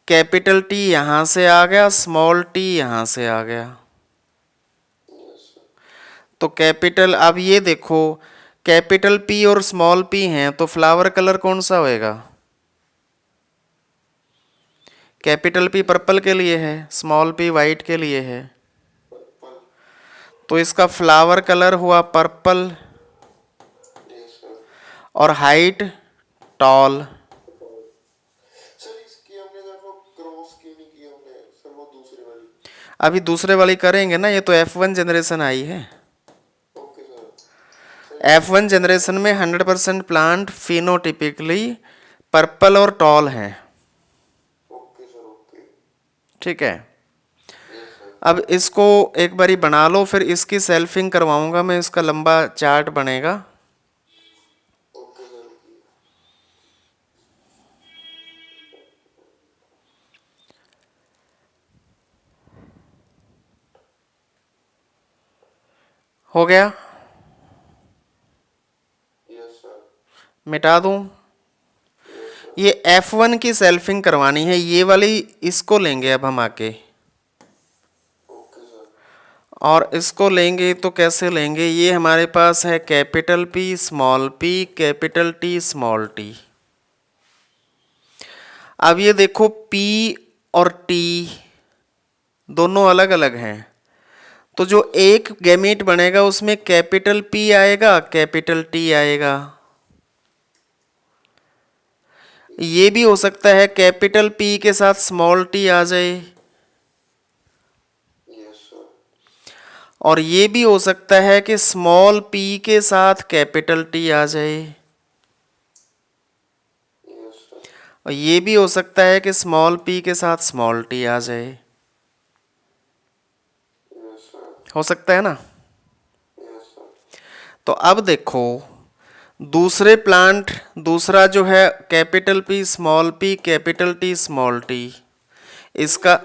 कैपिटल T यहाँ से आ गया, स्मॉल t यहाँ से आ गया। तो कैपिटल, अब ये देखो कैपिटल P और स्मॉल p हैं तो फ्लावर कलर कौन सा होएगा? कैपिटल P पर्पल के लिए है, स्मॉल p वाइट के लिए है, तो इसका फ्लावर कलर हुआ पर्पल और हाइट टॉल। अभी दूसरे वाली करेंगे ना, ये तो F1 जनरेशन आई है। F1 जनरेशन में 100% प्लांट फिनोटिपिकली पर्पल और टॉल हैं। ठीक है, अब इसको एक बारी बना लो, फिर इसकी सेल्फिंग करवाऊंगा मैं, इसका लंबा चार्ट बनेगा। हो गया, मिटा दूं? ये F1 की सेल्फिंग करवानी है, ये वाली इसको लेंगे अब हम आके, और इसको लेंगे तो कैसे लेंगे? ये हमारे पास है capital P small p capital T small t। अब ये देखो P और T दोनों अलग अलग हैं, तो जो एक गैमीट बनेगा उसमें कैपिटल P आएगा, कैपिटल T आएगा। ये भी हो सकता है कैपिटल P के साथ स्मॉल t आ जाए, और ये भी हो सकता है कि स्मॉल p के साथ कैपिटल T आ जाए, और ये भी हो सकता है कि स्मॉल p के साथ स्मॉल t आ जाए। हो सकता है ना? तो अब देखो दूसरे प्लांट, दूसरा जो है capital P small p capital T small t, इसका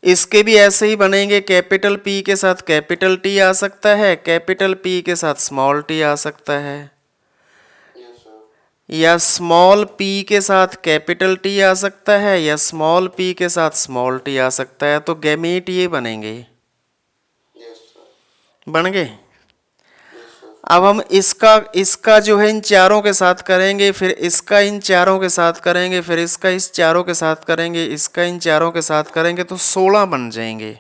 इसके भी ऐसे ही बनेंगे, कैपिटल P के साथ कैपिटल T आ सकता है, कैपिटल P के साथ स्मॉल t आ सकता है, या स्मॉल p के साथ कैपिटल T आ सकता है, या स्मॉल p के साथ स्मॉल t आ सकता है। तो गैमीट ये बनेंगे, बन गए। अब हम इसका जो है इन चारों के साथ करेंगे, फिर इसका इन चारों के साथ करेंगे, फिर इसका इस चारों के साथ करेंगे, इसका इन चारों के साथ करेंगे, तो 16 बन जाएंगे।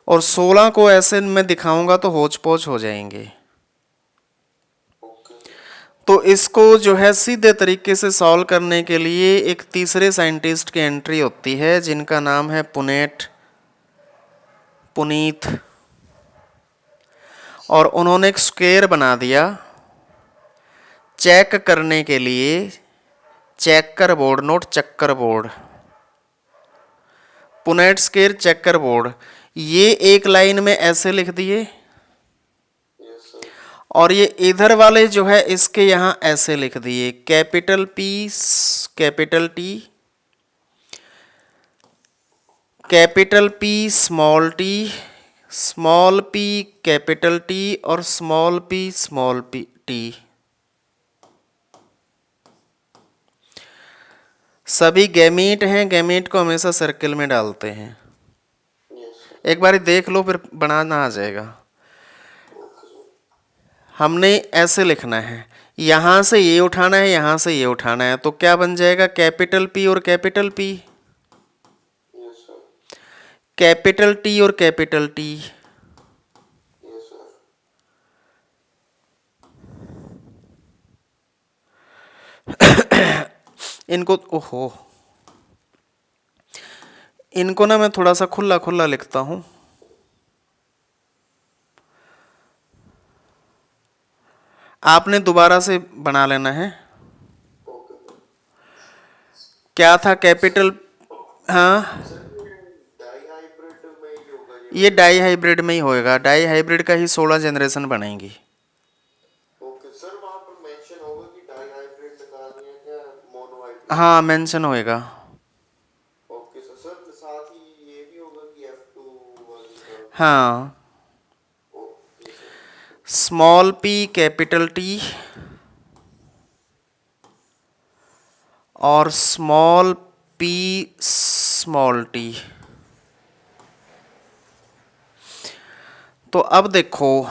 और 16 को ऐसे मैं दिखाऊंगा तो होच पोच हो जाएंगे। तो इसको जो है सीधे तरीके से सॉल्व करने के लिए एक तीसरे साइंटिस्ट की एंट्री होती है जिनका नाम है पुनीत, और उन्होंने एक स्क्वायर बना दिया चेक करने के लिए, चेकर बोर्ड नोट चक्कर board, Punnett square checker board. ये एक लाइन में ऐसे लिख दिए, और ये इधर वाले जो है इसके यहाँ ऐसे लिख दिए, capital P capital T capital P small t small p capital T और स्मॉल p स्मॉल t। सभी गैमीट हैं, गैमीट को हमेशा सर्किल में डालते हैं। एक बार देख लो फिर बनाना आ जाएगा। हमने ऐसे लिखना है, यहाँ से ये उठाना है, यहाँ से ये उठाना है, तो क्या बन जाएगा? कैपिटल P और कैपिटल P, कैपिटल T और कैपिटल T। इनको ओहो, इनको ना मैं थोड़ा सा खुला खुला लिखता हूँ। आपने दोबारा से बना लेना है। क्या था कैपिटल? हाँ, ये डाई हाइब्रिड में ही होएगा, डाई हाइब्रिड का ही 16 जनरेशन बनेंगी। हाँ, मेंशन होएगा। हाँ, स्मॉल पी कैपिटल टी और स्मॉल पी स्मॉल टी। तो अब देखो,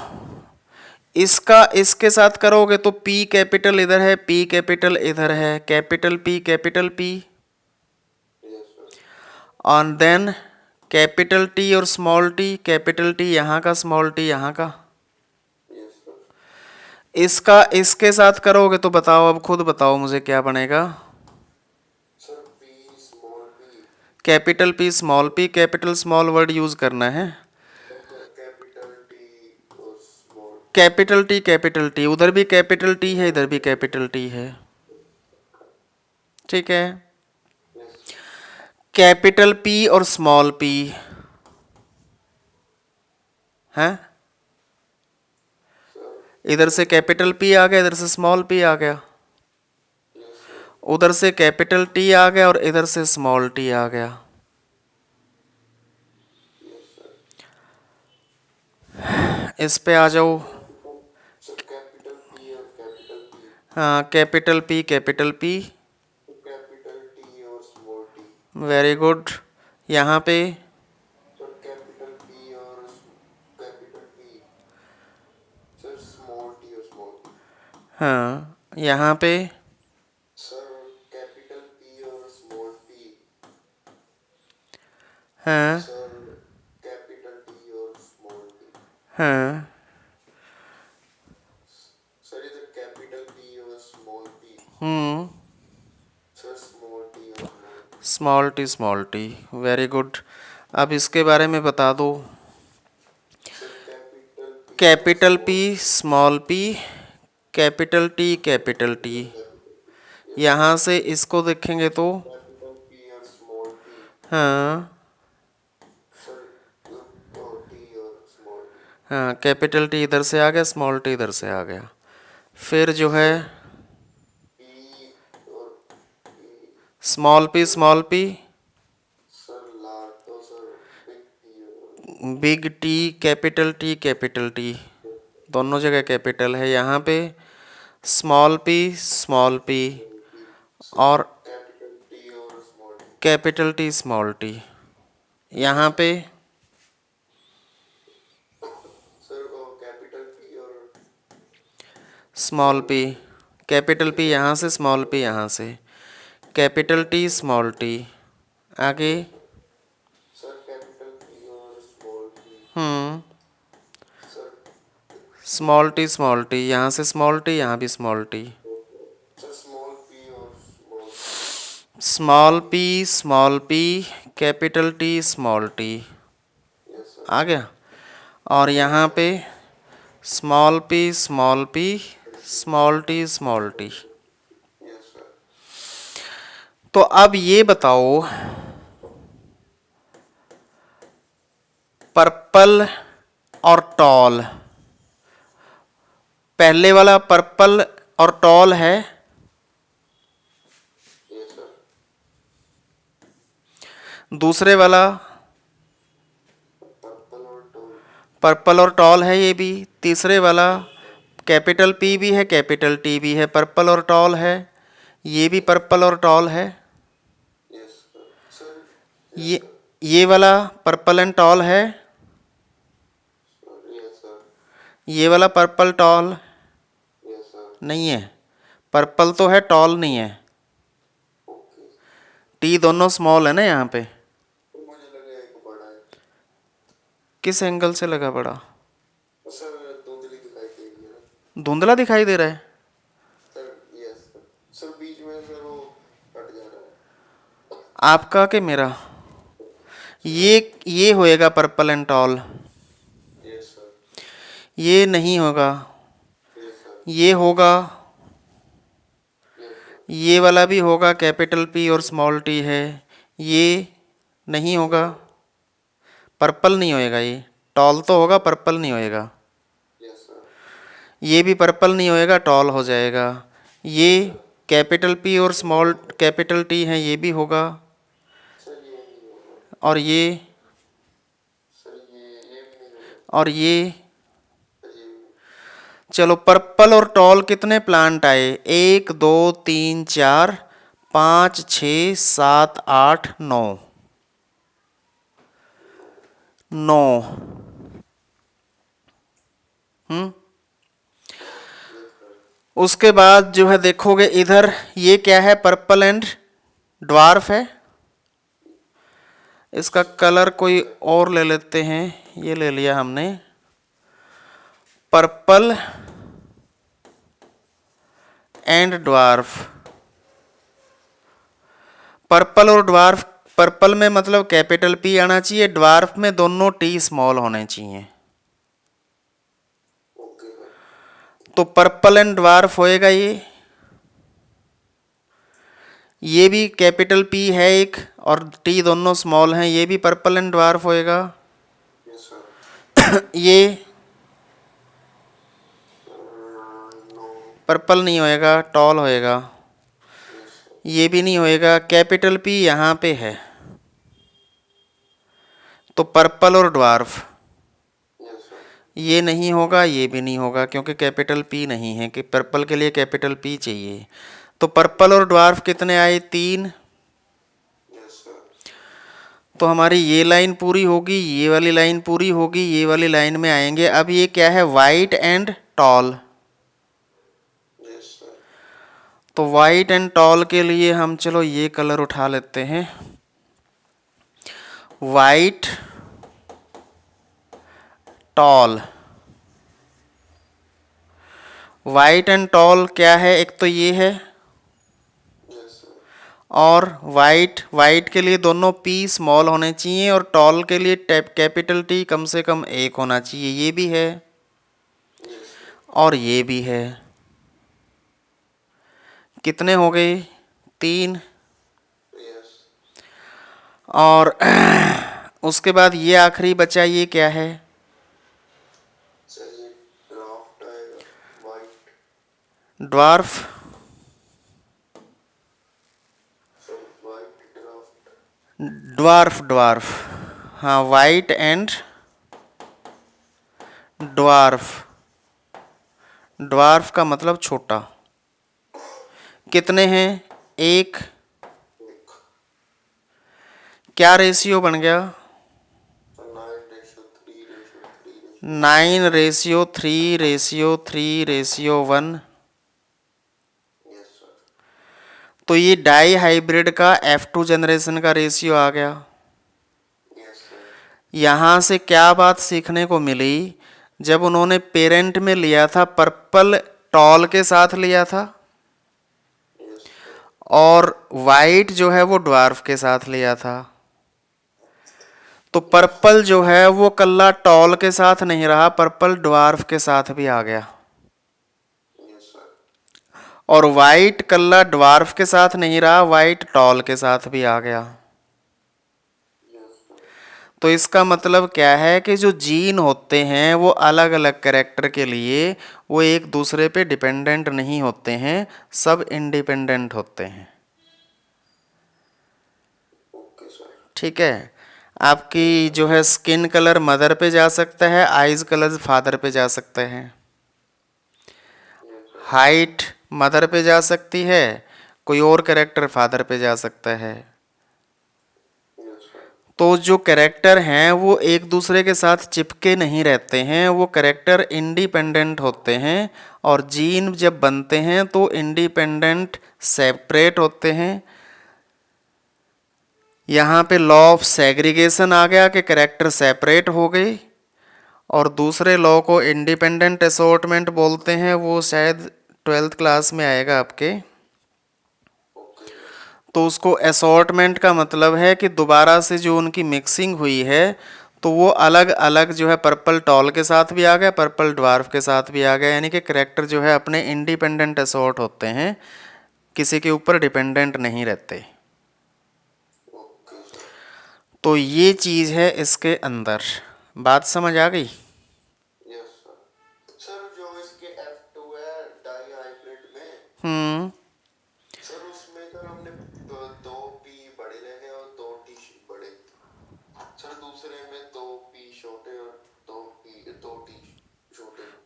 इसका इसके साथ करोगे तो P कैपिटल इधर है, P कैपिटल इधर है, कैपिटल P और देन कैपिटल T और स्मॉल t, कैपिटल T यहाँ का, स्मॉल t यहाँ का। इसका इसके साथ करोगे तो बताओ, अब खुद बताओ मुझे क्या बनेगा। Capital P small p, capital small word use करना है। कैपिटल टी, उधर भी कैपिटल टी है, इधर भी कैपिटल टी है, ठीक है। कैपिटल पी और स्मॉल पी है, इधर से कैपिटल पी आ गया, इधर से स्मॉल पी आ गया, उधर से कैपिटल टी आ गया और इधर से स्मॉल टी आ गया। इस पे आ जाओ। हाँ, कैपिटल पी, वेरी गुड। यहाँ पे हाँ, यहाँ पे हाँ हाँ स्मॉल टी, वेरी गुड। अब इसके बारे में बता दो। Capital P small P, capital T, यहाँ से इसको देखेंगे तो हाँ हाँ, कैपिटल टी इधर से आ गया, स्मॉल टी इधर से आ गया। फिर जो है small P big T, capital T, दोनों जगह कैपिटल है। यहाँ पे स्मॉल पी और कैपिटल टी स्मॉल टी। यहाँ पे स्मॉल पी, कैपिटल पी यहाँ से, स्मॉल पी यहाँ से, कैपिटल टी स्मॉल टी। आगे स्मॉल टी, यहाँ से स्मॉल टी, यहाँ भी small T. Small P capital T small T आ गया। और यहाँ पे स्मॉल पी स्मॉल टी। तो अब ये बताओ, पर्पल और टॉल, पहले वाला पर्पल और टॉल है, दूसरे वाला पर्पल और टॉल है ये भी, तीसरे वाला कैपिटल पी भी है, कैपिटल टी भी है, पर्पल और टॉल है, ये भी पर्पल और टॉल है। ये वाला पर्पल एंड टॉल है, ये वाला पर्पल टॉल नहीं है, पर्पल तो है, टॉल नहीं है। टी दोनों स्मॉल है ना यहाँ पे। किस एंगल से लगा बड़ा? धुंधला दिखाई दे रहा है। आपका कि मेरा? ये होएगा पर्पल एंड टॉल, ये नहीं होगा, ये होगा, ये वाला भी होगा, कैपिटल पी और स्मॉल टी है, ये नहीं होगा, पर्पल नहीं होएगा, ये टॉल तो होगा, पर्पल नहीं होएगा। ये भी पर्पल नहीं होएगा, टॉल हो जाएगा। ये कैपिटल पी और स्मॉल कैपिटल टी है, ये भी होगा। और ये और ये, चलो पर्पल और टॉल कितने प्लांट आए? 1 2 3 4 5 6 7 8 9, 9। उसके बाद जो है देखोगे इधर, ये क्या है? पर्पल एंड ड्वार्फ है। इसका कलर कोई और ले लेते हैं, ये ले लिया हमने, पर्पल एंड ड्वार्फ। पर्पल और ड्वार्फ, पर्पल में मतलब कैपिटल पी आना चाहिए, ड्वार्फ में दोनों टी स्मॉल होने चाहिए। तो पर्पल एंड ड्वार्फ होएगा ये भी कैपिटल पी है एक, और टी दोनों स्मॉल हैं, ये भी पर्पल एंड ड्वार्फ होएगा। ये पर्पल नहीं होएगा, टॉल होएगा। ये भी नहीं होएगा, कैपिटल पी यहाँ पे है, तो पर्पल और ड्वार्फ। ये नहीं होगा, ये भी नहीं होगा, क्योंकि कैपिटल पी नहीं है, कि पर्पल के लिए कैपिटल पी चाहिए। तो पर्पल और ड्वार्फ कितने आए? 3। तो हमारी ये लाइन पूरी होगी, ये वाली लाइन पूरी होगी, ये वाली लाइन में आएंगे। अब ये क्या है? White and tall. तो वाइट एंड टॉल के लिए हम चलो ये कलर उठा लेते हैं, white tall. White and tall क्या है? एक तो ये है, और वाइट, वाइट के लिए दोनों पी स्मॉल होने चाहिए, और टॉल के लिए कैपिटल टी कम से कम 1 होना चाहिए। ये भी है और ये भी है। कितने हो गए? 3। और उसके बाद ये आखिरी बचा, ये क्या है? ड्वार्फ। ड्वार्फ, ड्वार्फ, हाँ, वाइट एंड ड्वार्फ। ड्वार्फ का मतलब छोटा। कितने हैं? 1। क्या रेशियो बन गया? 9:3:3:1। तो ये डाई हाइब्रिड का F2 जनरेशन का रेशियो आ गया। यहाँ से क्या बात सीखने को मिली? जब उन्होंने पेरेंट में लिया था, पर्पल टॉल के साथ लिया था, और वाइट जो है वो ड्वार्फ के साथ लिया था। तो पर्पल जो है वो कल्ला टॉल के साथ नहीं रहा, पर्पल ड्वार्फ के साथ भी आ गया। और वाइट कल्ला ड्वार्फ के साथ नहीं रहा, वाइट टॉल के साथ भी आ गया। तो इसका मतलब क्या है कि जो जीन होते हैं वो अलग अलग कैरेक्टर के लिए वो एक दूसरे पे डिपेंडेंट नहीं होते हैं, सब इंडिपेंडेंट होते हैं। ठीक है। आपकी जो है स्किन कलर मदर पे जा सकता है, आइज कलर फादर पे जा सकते हैं, हाइट मदर पे जा सकती है, कोई और कैरेक्टर फादर पे जा सकता है। तो जो कैरेक्टर हैं वो एक दूसरे के साथ चिपके नहीं रहते हैं, वो कैरेक्टर इंडिपेंडेंट होते हैं, और जीन जब बनते हैं तो इंडिपेंडेंट सेपरेट होते हैं। यहाँ पे लॉ ऑफ सेग्रीगेशन आ गया कि कैरेक्टर सेपरेट हो गए, और दूसरे लॉ को इंडिपेंडेंट असॉर्टमेंट बोलते हैं, वो शायद 12th क्लास में आएगा आपके। तो उसको असॉर्टमेंट का मतलब है कि दोबारा से जो उनकी मिक्सिंग हुई है तो वो अलग अलग जो है पर्पल टॉल के साथ भी आ गया, पर्पल ड्वार्फ के साथ भी आ गया, यानी कि कैरेक्टर जो है अपने इंडिपेंडेंट असॉर्ट होते हैं, किसी के ऊपर डिपेंडेंट नहीं रहते। तो ये चीज़ है इसके अंदर। बात समझ आ गई? हम्म।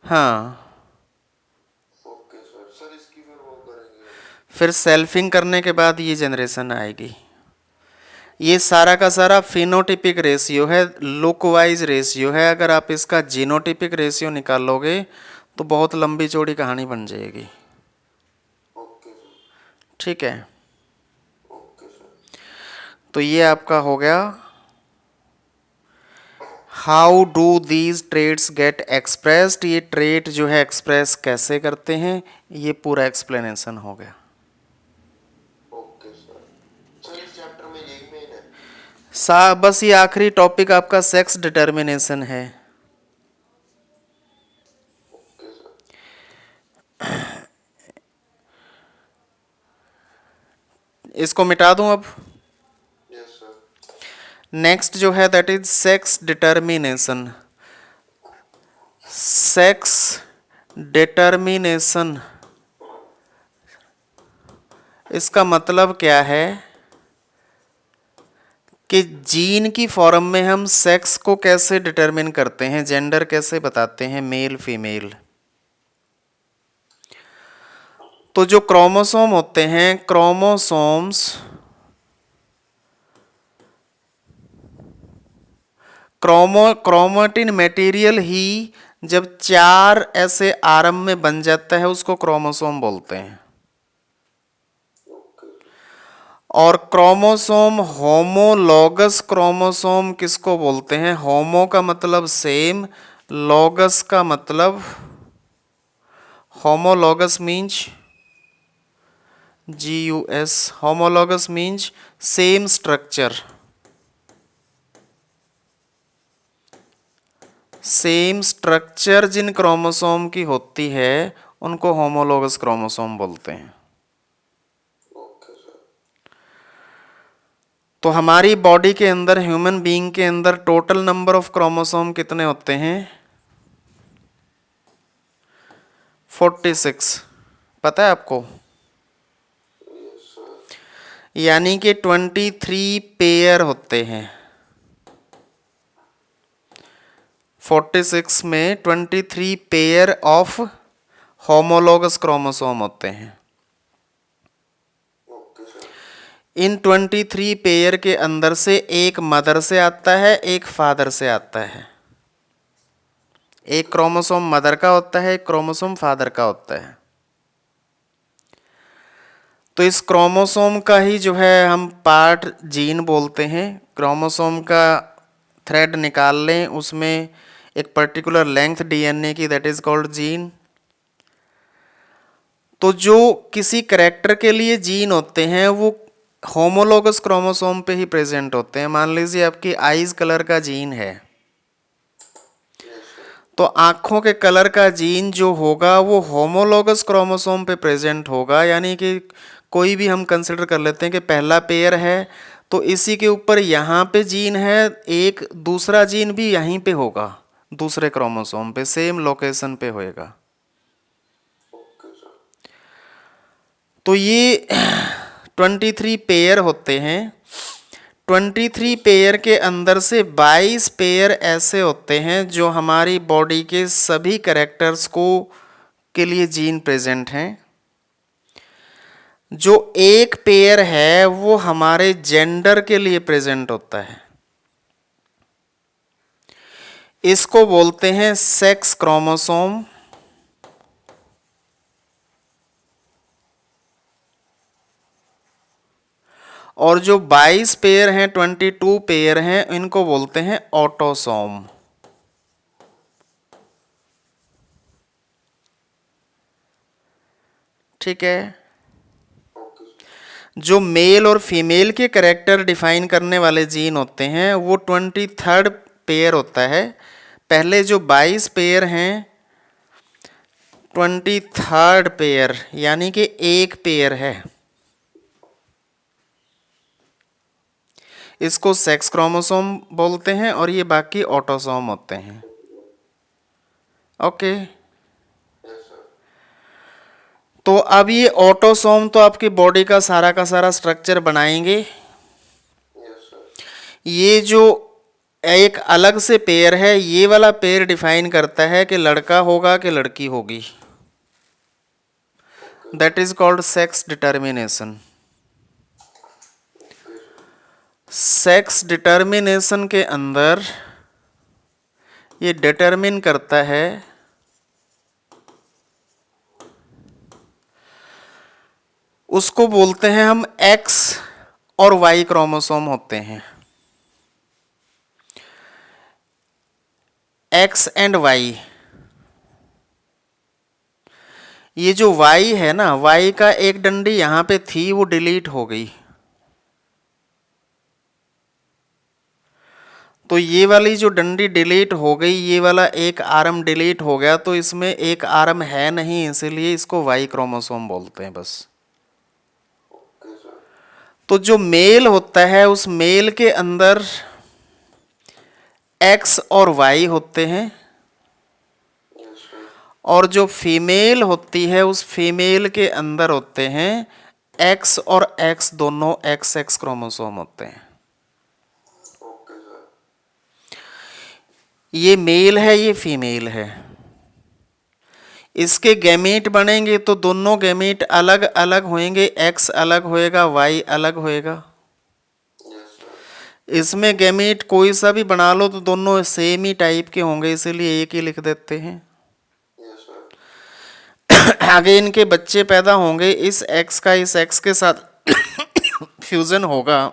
हाँ, ओके सर। सर इसकी फिर वो करेंगे हम। फिर सेल्फिंग करने के बाद ये जनरेशन आएगी। ये सारा का सारा फिनोटिपिक रेशियो है, लुक वाइज रेशियो है। अगर आप इसका जीनोटिपिक रेशियो निकालोगे तो बहुत लंबी चौड़ी कहानी बन जाएगी। Okay sir. ठीक है, ओके सर। तो ये आपका हो गया how do these traits get expressed. ये ट्रेड जो है एक्सप्रेस कैसे करते हैं, ये पूरा एक्सप्लेनेशन हो गया। Okay sir. सर इस चैप्टर में यही मेन है। बस ये आखिरी टॉपिक आपका सेक्स डिटर्मिनेशन है। Okay sir. इसको मिटा दूं अब। Yes sir. नेक्स्ट जो है that is sex determination. Sex determination इसका मतलब क्या है कि जीन की फॉर्म में हम सेक्स को कैसे डिटरमिन करते हैं, जेंडर कैसे बताते हैं, मेल फीमेल। तो जो क्रोमोसोम होते हैं, क्रोमेटिन मटेरियल ही जब 4 ऐसे आरंभ में बन जाता है उसको क्रोमोसोम बोलते हैं। Okay sir. और क्रोमोसोम, होमोलॉगस क्रोमोसोम किसको बोलते हैं? होमो का मतलब सेम, लॉगस का मतलब, homologous means GUS, homologous means same structure. Same structure जिन क्रोमोसोम की होती है उनको होमोलॉगस क्रोमोसोम बोलते हैं। Okay sir. तो हमारी बॉडी के अंदर, ह्यूमन बीइंग के अंदर टोटल नंबर ऑफ क्रोमोसोम कितने होते हैं? 46। पता है आपको? Yes sir. यानी कि 23 पेयर होते हैं। 46 में 23 पेयर ऑफ होमोलॉगस क्रोमोसोम होते हैं। Okay sir. इन 23 पेयर के अंदर से एक मदर से आता है, एक फादर से आता है। एक क्रोमोसोम मदर का होता है, एक क्रोमोसोम फादर का होता है। तो इस क्रोमोसोम का ही जो है हम पार्ट जीन बोलते हैं। क्रोमोसोम का थ्रेड निकाल लें, उसमें एक पर्टिकुलर लेंथ DNA की, दैट इज कॉल्ड जीन। तो जो किसी करेक्टर के लिए जीन होते हैं वो होमोलॉगस क्रोमोसोम पे ही प्रेजेंट होते हैं। मान लीजिए आपकी आईज कलर का जीन है, यस सर। तो आँखों के कलर का जीन जो होगा वो होमोलॉगस क्रोमोसोम पे प्रेजेंट होगा। यानी कि कोई भी हम कंसिडर कर लेते हैं कि पहला पेयर है, तो इसी के ऊपर यहाँ पे जीन है, एक दूसरा जीन भी यहीं पे होगा, दूसरे क्रोमोसोम पे सेम लोकेशन पे होएगा। Okay sir. तो ये 23 पेयर होते हैं। 23 पेयर के अंदर से 22 पेयर ऐसे होते हैं जो हमारी बॉडी के सभी कैरेक्टर्स को के लिए जीन प्रेजेंट हैं। जो एक पेयर है वो हमारे जेंडर के लिए प्रेजेंट होता है। इसको बोलते हैं सेक्स क्रोमोसोम। और जो 22 पेयर हैं, 22 पेयर हैं, इनको बोलते हैं ऑटोसोम। ठीक है। Okay sir. जो मेल और फीमेल के कैरेक्टर डिफाइन करने वाले जीन होते हैं वो 23rd पेयर होता है। पहले जो 22 पेयर हैं, 23rd पेयर यानी कि एक पेयर है, इसको सेक्स क्रोमोसोम बोलते हैं और ये बाकी ऑटोसोम होते हैं। ओके। Yes sir. तो अब ये ऑटोसोम तो आपकी बॉडी का सारा स्ट्रक्चर बनाएंगे। Yes sir. ये जो एक अलग से पेयर है, ये वाला पेयर डिफाइन करता है कि लड़का होगा कि लड़की होगी। That is called sex determination. Sex determination के अंदर ये डिटरमिन करता है उसको बोलते हैं हम एक्स और वाई क्रोमोसोम होते हैं। एक्स एंड वाई, ये जो वाई है ना, वाई का एक डंडी यहां पे थी, वो डिलीट हो गई। तो ये वाली जो डंडी डिलीट हो गई, ये वाला एक आर्म डिलीट हो गया, तो इसमें एक आर्म है नहीं, इसीलिए इसको वाई क्रोमोसोम बोलते हैं बस। Okay sir. तो जो मेल होता है उस मेल के अंदर एक्स और वाई होते हैं, यस सर। और जो फीमेल होती है उस फीमेल के अंदर होते हैं एक्स और एक्स, दोनों एक्स एक्स क्रोमोसोम होते हैं। Okay sir. ये मेल है, ये फीमेल है। इसके गैमीट बनेंगे तो दोनों गैमीट अलग अलग होंगे, एक्स अलग होएगा, वाई अलग होएगा। Yes sir. इसमें गैमीट कोई सा भी बना लो तो दोनों सेम ही टाइप के होंगे, इसीलिए एक ही लिख देते हैं। Yes sir. आगे इनके बच्चे पैदा होंगे, इस एक्स का इस एक्स के साथ फ्यूजन होगा,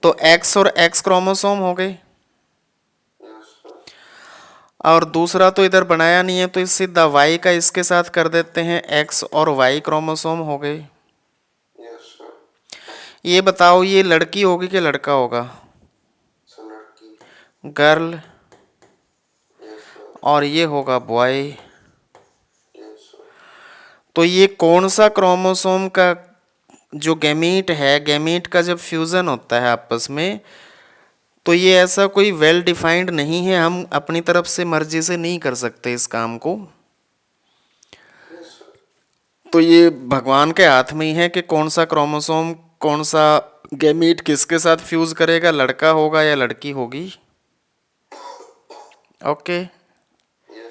तो एक्स और एक्स क्रोमोसोम हो गए। Yes sir. और दूसरा तो इधर बनाया नहीं है, तो इस सीधा वाई का इसके साथ कर देते हैं, एक्स और वाई क्रोमोसोम हो गए। Yes sir. ये बताओ, ये लड़की होगी कि लड़का होगा? सर लड़की। गर्ल। Yes sir. और ये होगा बॉय। Yes sir. तो ये कौन सा क्रोमोसोम का जो गैमीट है, गैमीट का जब फ्यूजन होता है आपस में, तो ये ऐसा कोई वेल डिफाइंड नहीं है, हम अपनी तरफ से मर्जी से नहीं कर सकते इस काम को। Yes sir. तो ये भगवान के हाथ में ही है कि कौन सा क्रोमोसोम, कौन सा गैमीट किसके साथ फ्यूज करेगा, लड़का होगा या लड़की होगी। ओके। Yes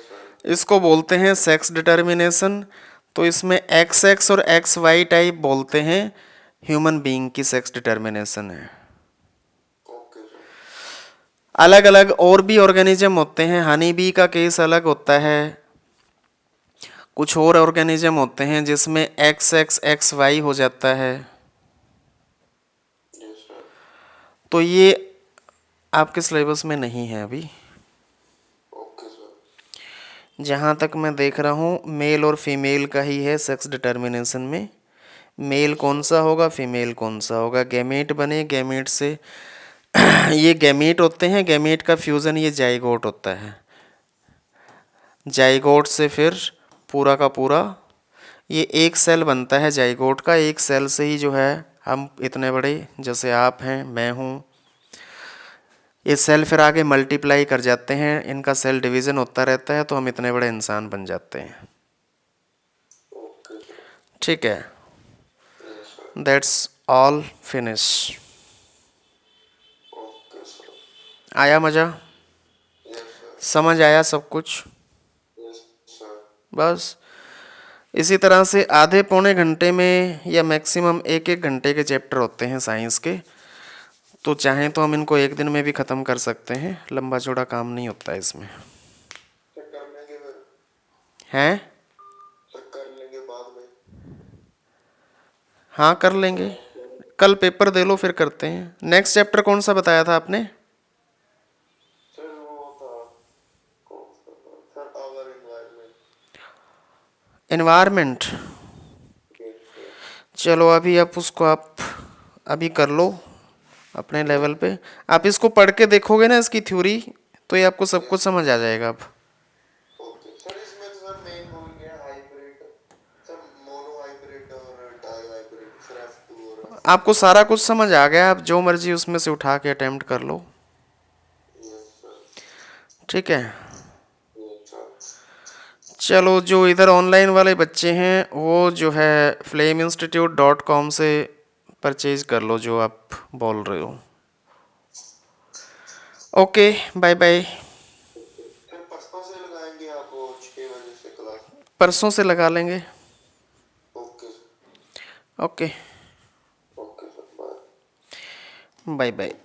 sir. इसको बोलते हैं सेक्स डिटर्मिनेशन। तो इसमें एक्स एक्स और एक्स वाई टाइप बोलते हैं, ह्यूमन बीइंग की सेक्स डिटर्मिनेशन है। Okay sir. अलग अलग और भी ऑर्गेनिज्म होते हैं, हनी बी का केस अलग होता है। कुछ और ऑर्गेनिज्म होते हैं जिसमें एक्स एक्स एक्स वाई हो जाता है। Yes sir. तो ये आपके सिलेबस में नहीं है अभी। Okay sir. जहाँ तक मैं देख रहा हूँ मेल और फीमेल का ही है सेक्स डिटर्मिनेशन में। मेल कौन सा होगा, फीमेल कौन सा होगा, गैमेट बने, गैमेट से ये गैमेट होते हैं, गैमेट का फ्यूज़न ये जाइगोट होता है। जाइगोट से फिर पूरा का पूरा ये एक सेल बनता है जाइगोट का। एक सेल से ही जो है हम इतने बड़े, जैसे आप हैं, मैं हूँ, ये सेल फिर आगे मल्टीप्लाई कर जाते हैं, इनका सेल डिवीज़न होता रहता है, तो हम इतने बड़े इंसान बन जाते हैं। Okay sir. ठीक है, yes sir. That's all finish. Okay sir. आया मज़ा? Yes sir. समझ आया सब कुछ? Yes sir. बस इसी तरह से आधे पौने घंटे में या मैक्सिमम एक एक घंटे के चैप्टर होते हैं साइंस के। तो चाहें तो हम इनको एक दिन में भी ख़त्म कर सकते हैं, लंबा चौड़ा काम नहीं होता है इसमें। सर कर लेंगे फिर। हैं? सर कर लेंगे बाद में। हाँ कर लेंगे, कल पेपर दे लो फिर करते हैं। नेक्स्ट चैप्टर कौन सा बताया था आपने? सर वो था, कौन सा था sir, our environment. Environment. Yes sir. चलो अभी आप उसको आप अभी कर लो अपने लेवल पे। आप इसको पढ़ के देखोगे ना इसकी थ्योरी, तो ये आपको सब कुछ समझ आ जाएगा अब। Okay sir. इसमें तो सर मेन भूल गया हाइब्रिड, सर मोनो हाइब्रिड और डाई हाइब्रिड, सर F2 और F। आपको सारा कुछ समझ आ गया, आप जो मर्जी उसमें से उठा के अटेम्प्ट कर लो। Yes sir. ठीक है, यस सर। चलो जो इधर ऑनलाइन वाले बच्चे हैं वो जो है flameinstitute.com से परचेज कर लो जो आप बोल रहे हो। Okay, bye bye. फिर परसों से लगाएंगे आप, वो 6 बजे से क्लास? परसों से लगा लेंगे। Okay okay, okay sir, bye. Bye bye.